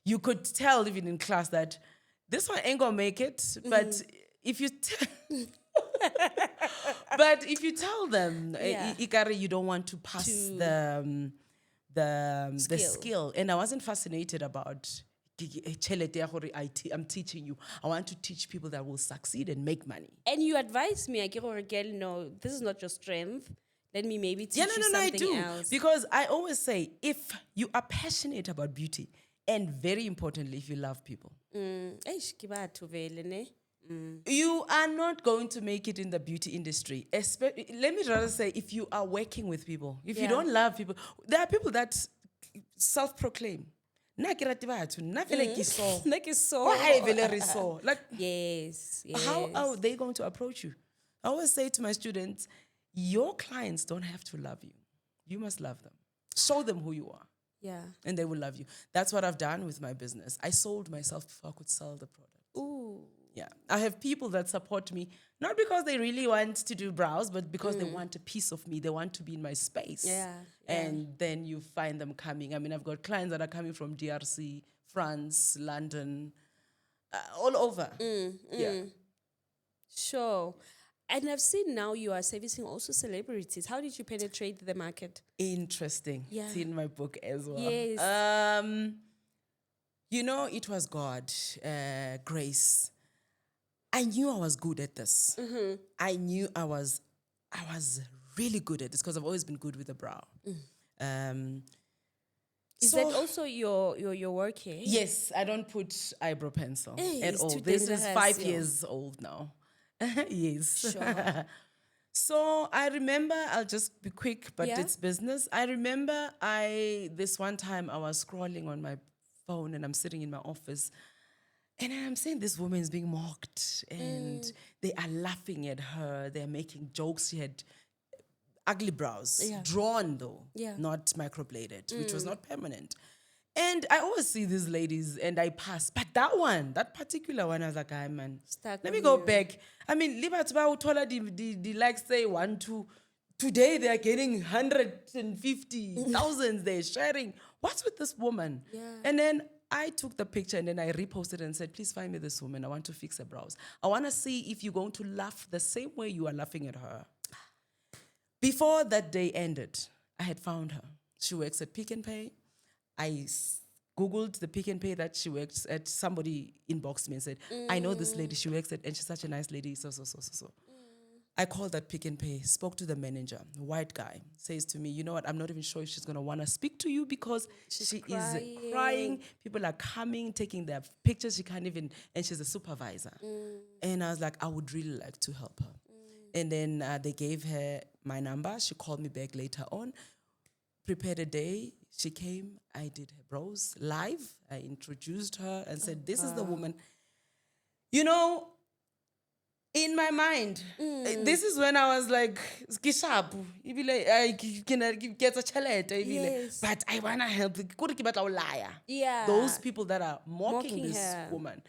You could tell even in class that this one ain't gonna make it, but if you but if you tell them Ikari, you don't want to pass the skill, and I wasn't fascinated about I'm teaching you. I want to teach people that will succeed and make money. And you advised me, I get over again, no, this is not your strength. Let me maybe teach you something I do. else. Because I always say, if you are passionate about beauty, and very importantly, if you love people, you are not going to make it in the beauty industry. Let me rather say, if you are working with people, if you don't love people, there are people that self-proclaim. Like, yes. how are they going to approach you? I always say to my students, your clients don't have to love you. You must love them. Show them who you are. Yeah. And they will love you. That's what I've done with my business. I sold myself before I could sell the product. Ooh. Yeah. I have people that support me, not because they really want to do brows, but because they want a piece of me. They want to be in my space. Yeah. And then you find them coming. I mean, I've got clients that are coming from DRC, France, London, all over. Yeah. Sure. And I've seen now you are servicing also celebrities. How did you penetrate the market? Interesting. Yeah. It's in my book as well. Yes. It was God, grace. I knew I was good at this. I knew I was really good at this because I've always been good with the brow. Is that also your work here? Yes, I don't put eyebrow pencil at all. Too This is 5 dangerous, years old now. Yes. Sure. So I remember, I'll just be quick, but Yeah. it's business. I remember this one time I was scrolling on my phone and I'm sitting in my office and I'm seeing this woman is being mocked and they are laughing at her. They're making jokes. She had ugly brows, drawn though, not microbladed, which was not permanent. And I always see these ladies and I pass. But that particular one, I was like, man, Stuck let me on go you. back. I mean, leave out the like say 1, 2. Today they are getting 150 thousands. They're sharing. What's with this woman? Yeah. And then I took the picture and then I reposted and said, please find me this woman. I want to fix her brows. I want to see if you're going to laugh the same way you are laughing at her. Before that day ended, I had found her. She works at Pick and Pay. I Googled the Pick and Pay that she works at. Somebody inboxed me and said, I know this lady, she works at, and she's such a nice lady, so. I called that Pick and Pay, spoke to the manager, a white guy, says to me, you know what, I'm not even sure if she's going to want to speak to you because she is crying. People are coming, taking their pictures. She can't even, and she's a supervisor. And I was like, I would really like to help her. And then they gave her my number. She called me back later on, prepared a day. She came, I did her brows live. I introduced her and said, this is the woman. You know, in my mind, this is when I was like, "Skishapu, get a chalete." Yes. But I wanna help. Yeah. Those people that are mocking Mocking this her. woman.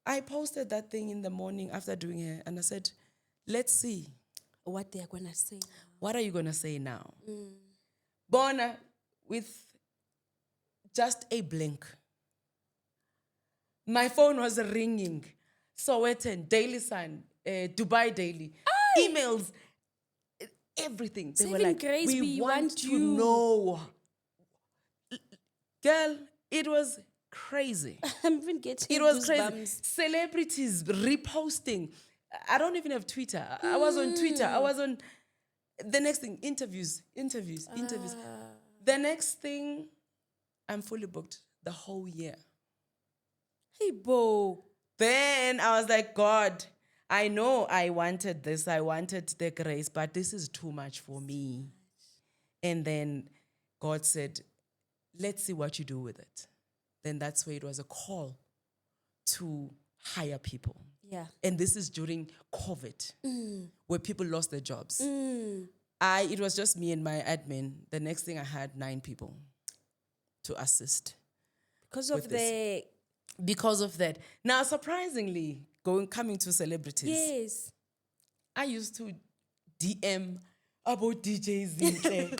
I posted that thing in the morning after doing her, and I said, "Let's see, What they are gonna say. what are you gonna say now?" Bona, with just a blink, my phone was ringing. Sowetan, Daily Sun, Dubai Daily, emails, everything. They were Saving like, grace, we want to you." know. Girl, it was crazy. I'm even getting It was crazy. goosebumps. Celebrities reposting. I don't even have Twitter. I was on Twitter. I was on the next thing, interviews. The next thing, I'm fully booked the whole year. Hey, Bo. Then I was like, God, I know I wanted this. I wanted the grace, but this is too much for me. And then God said, let's see what you do with it. Then that's where it was a call to hire people. Yeah. And this is during COVID, where people lost their jobs. It was just me and my admin. The next thing I had 9 people to assist. Because of with this. Because of that. Now, surprisingly, coming to celebrities, Yes. I used to DM about DJs,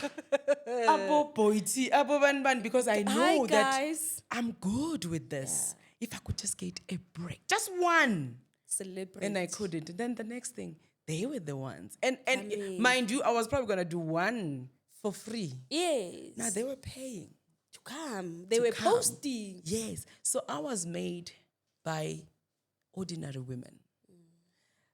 about Boiti, about Banban, because I know that guys. I'm good with this. If I could just get a break, just one. Celebrate. And I couldn't. And then the next thing, they were the ones. And mean- mind you, I was probably going to do one for free. Yes. Now they were paying. To come. They were come. posting. Yes. So I was made by ordinary women.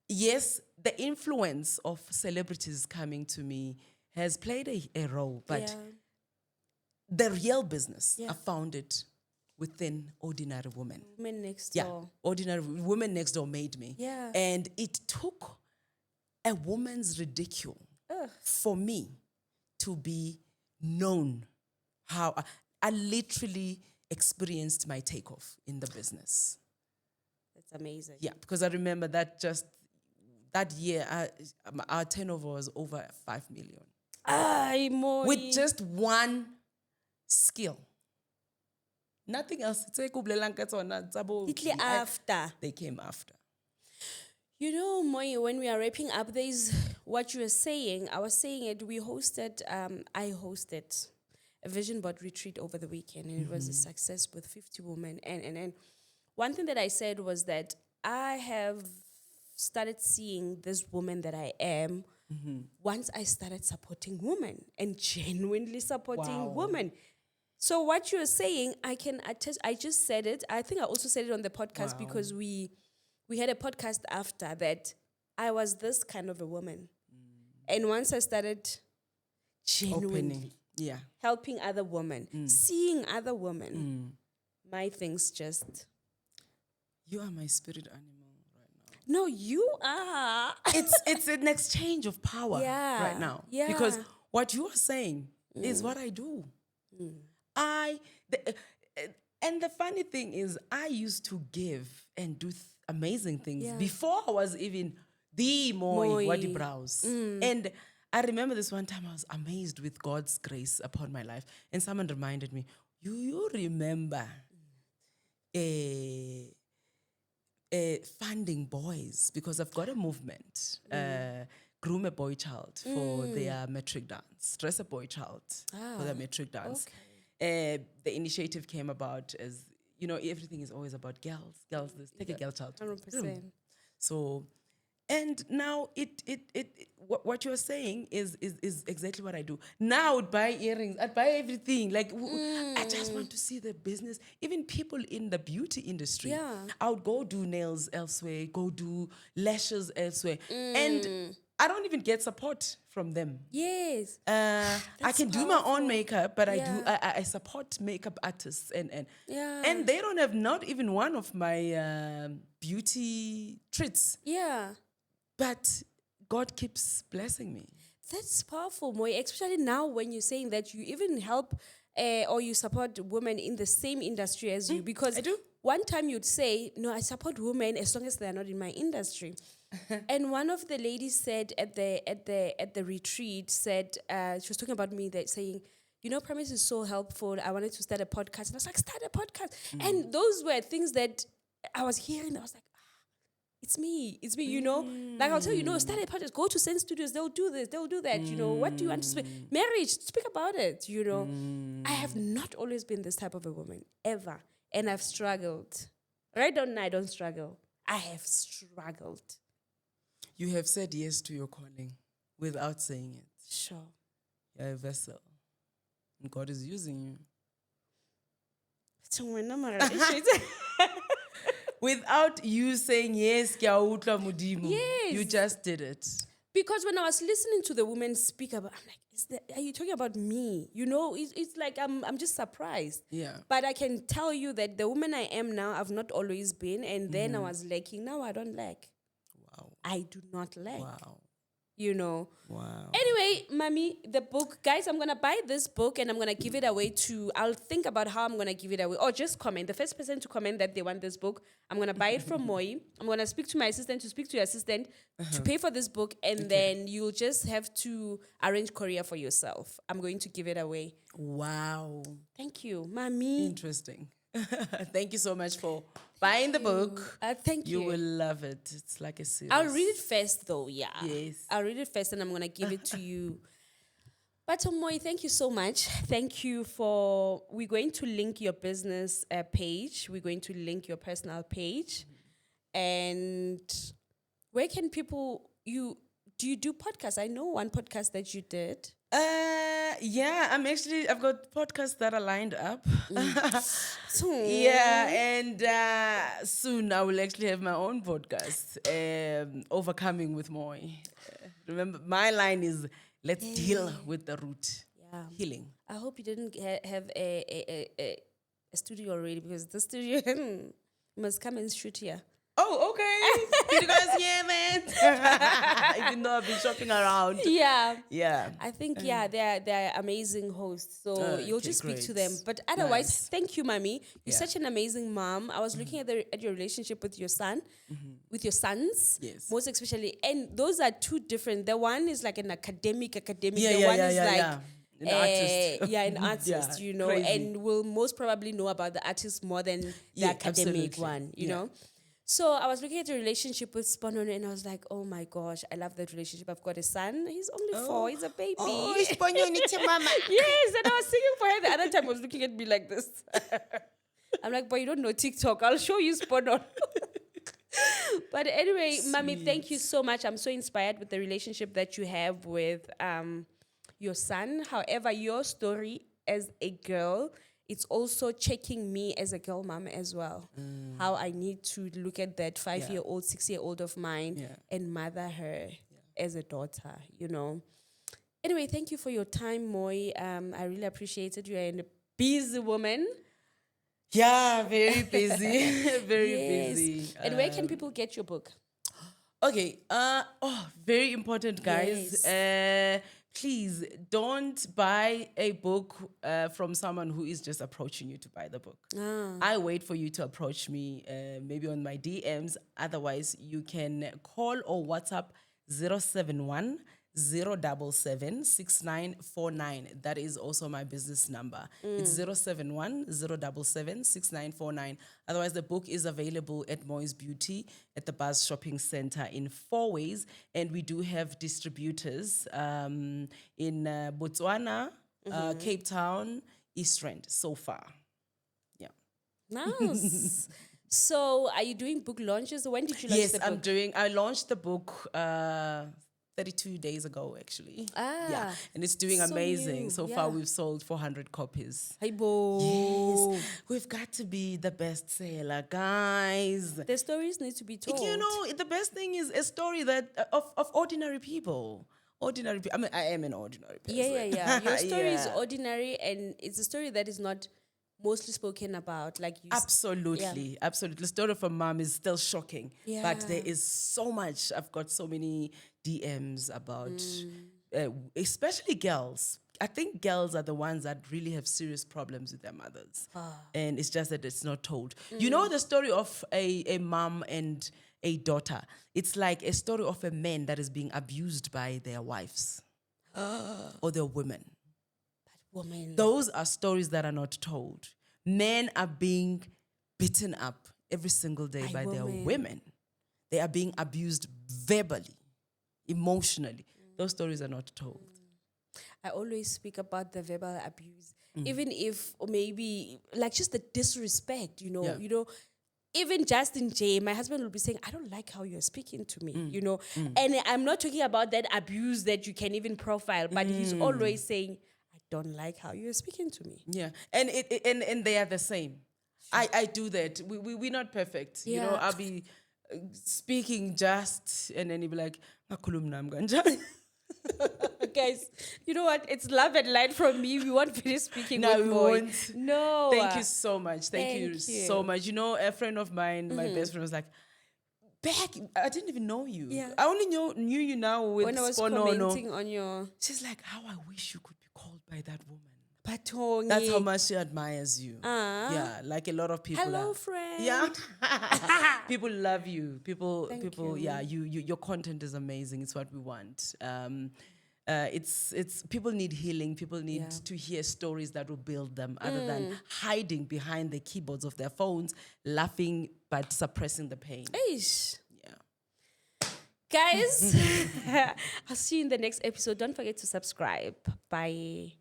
Yes, the influence of celebrities coming to me has played a role, but the real business, I found it within ordinary women. Women next door. Ordinary women next door made me. Yeah. And it took a woman's ridicule for me to be known. How I literally experienced my takeoff in the business. That's amazing. Yeah, because I remember that year, our turnover was over 5 million. With just one skill. Nothing else. After. They came after. You know, Mooi, when we are wrapping up, there's what you were saying. I was saying it. I hosted a vision board retreat over the weekend, and it was a success with 50 women. And one thing that I said was that I have started seeing this woman that I am once I started supporting women and genuinely supporting women. So what you're saying, I can attest. I just said it. I think I also said it on the podcast because we had a podcast after that. I was this kind of a woman. And once I started genuinely helping other women, seeing other women, my things just... You are my spirit animal. No, you are. It's an exchange of power right now. Yeah. Because what you are saying is what I do. And the funny thing is, I used to give and do amazing things before I was even the Mooi Wadi Brows. And I remember this one time I was amazed with God's grace upon my life. And someone reminded me, you remember funding boys, because I've got a movement, groom a boy child for their metric dance, dress a boy child for their metric dance. The initiative came about as, everything is always about girls. Let's take a girl child. 100%. So, and now what you're saying is exactly what I do. Now I'd buy earrings, I'd buy everything. Like, I just want to see the business. Even people in the beauty industry. I would go do nails elsewhere, go do lashes elsewhere. And I don't even get support from them. Yes. I can do my own makeup, but I support makeup artists and they don't have not even one of my beauty treats. Yeah. But God keeps blessing me. That's powerful, Mooi, especially now when you're saying that you even help or you support women in the same industry as you. Because I do. One time you'd say, no, I support women as long as they're not in my industry. And one of the ladies said at the retreat, she was talking about me, saying, Promise is so helpful. I wanted to start a podcast. And I was like, start a podcast. And those were things that I was hearing. I was like, it's me, Like I'll tell you, start a podcast, go to Sense Studios, they'll do this, they'll do that, what do you want to speak? Marriage, speak about it, I have not always been this type of a woman, ever. And I've struggled. Right on, I don't struggle. I have struggled. You have said yes to your calling without saying it. Sure. You're a vessel. And God is using you. Without you saying yes, you just did it. Because when I was listening to the women speak about, I'm like, are you talking about me? It's like I'm just surprised. Yeah. But I can tell you that the woman I am now, I've not always been, and then I was lacking. Now I don't lack. Wow. I do not lack. Wow. Wow. Anyway, Mami, the book, guys, I'm going to buy this book and I'm going to give it away I'll think about how I'm going to give it away. Or just comment. The first person to comment that they want this book, I'm going to buy it from Mooi. I'm going to speak to my assistant, to speak to your assistant, to pay for this book. And then you'll just have to arrange courier for yourself. I'm going to give it away. Wow. Thank you, Mami. Interesting. Thank you so much for buying the book. Thank you. You will love it. It's like a series. I'll read it first, though. Yeah. Yes. I'll read it first, and I'm gonna give it to you. But Mooi, thank you so much. Thank you for. We're going to link your business page. We're going to link your personal page, and where can people do you do podcasts? I know one podcast that you did. Yeah, I've got podcasts that are lined up. So, Yeah, and soon I will actually have my own podcast, Overcoming with Moy. Remember, my line is, let's deal with the root, yeah. healing. I hope you didn't have a studio already, because the studio must come and shoot here. Oh, okay. Did you guys hear that? Even though I've been shopping around. Yeah. Yeah. I think they're amazing hosts, so you'll Okay, just speak to great. them. But otherwise, Nice. thank you, mommy. You're Yeah. such an amazing mom. I was looking at your relationship with your son, with your sons, Yes. most especially, and those are two different. The one is like an academic. Yeah, the yeah, one yeah, is yeah, like yeah. An artist. yeah, an artist. Yeah, crazy. And will most probably know about the artist more than the Yeah, academic absolutely. one. You Yeah. know. So I was looking at the relationship with Sponon, and I was like, oh my gosh, I love that relationship. I've got a son. He's only 4. He's a baby. Oh, Sponyo, mama. Yes, and I was singing for her the other time. I was looking at me like this. I'm like, boy, you don't know TikTok. I'll show you Sponon. But anyway, mommy, thank you so much. I'm so inspired with the relationship that you have with your son. However, your story as a girl, it's also checking me as a girl mom as well. How I need to look at that 5-year-old, 6-year-old of mine and mother her as a daughter, Anyway, thank you for your time, Moy. I really appreciate it. You're a busy woman. Yeah, very busy. Very Yes. busy. And where can people get your book? Okay. Very important, guys. Please don't buy a book from someone who is just approaching you to buy the book. I wait for you to approach me, maybe on my DMs. Otherwise, you can call or WhatsApp 071 077 6949. That is also my business number. It's 071 077 6949. Otherwise, the book is available at Moy's Beauty at the Buzz Shopping Center in 4 ways. And we do have distributors in Botswana, Cape Town, East Rand so far. Yeah. Nice. So are you doing book launches? When did you launch the book? I launched the book 32 days ago, actually. Yeah. And it's doing so amazing. new, So far, we've sold 400 copies. Hey, bo. Yes. We've got to be the bestseller, guys. The stories need to be told. The best thing is a story that of ordinary people. Ordinary people. I mean, I am an ordinary person. Yeah. Your story is Yeah. ordinary, and it's a story that is not mostly spoken about. Like you Absolutely. The story of a mom is still shocking. But Yeah. there is so much. I've got so many DMs about, especially girls. I think girls are the ones that really have serious problems with their mothers. And it's just that it's not told. You know the story of a mom and a daughter. It's like a story of a man that is being abused by their wives or their women. woman. Those are stories that are not told. Men are being beaten up every single day by their women. They are being abused verbally, emotionally. Those stories are not told. I always speak about the verbal abuse, even if maybe like just the disrespect, even just in J, my husband will be saying, I don't like how you're speaking to me, and I'm not talking about that abuse that you can even profile, but he's always saying, I don't like how you're speaking to me. Yeah, and and they are the same. I do that. We're not perfect. Yeah. I'll be speaking just, and then he'll be like, "Ngakhuluma nami kanjani?" Guys, you know what? It's love and light from me. We won't finish speaking No, with we Moy. won't. No. Thank you so much. Thank you Thank you. so much. A friend of mine, my best friend, was like, I didn't even know you. Yeah. I only knew you now with When I was Sponono. commenting on your She's like, how I wish you could be called by that woman. Patongi. That's how much she admires you. Yeah, like a lot of people. Hello, are. friend. Yeah. People love you. People, you. yeah, your content is amazing. It's what we want. It's people need healing. People need to hear stories that will build them, other than hiding behind the keyboards of their phones, laughing but suppressing the pain. Eish. Yeah. Guys, I'll see you in the next episode. Don't forget to subscribe. Bye.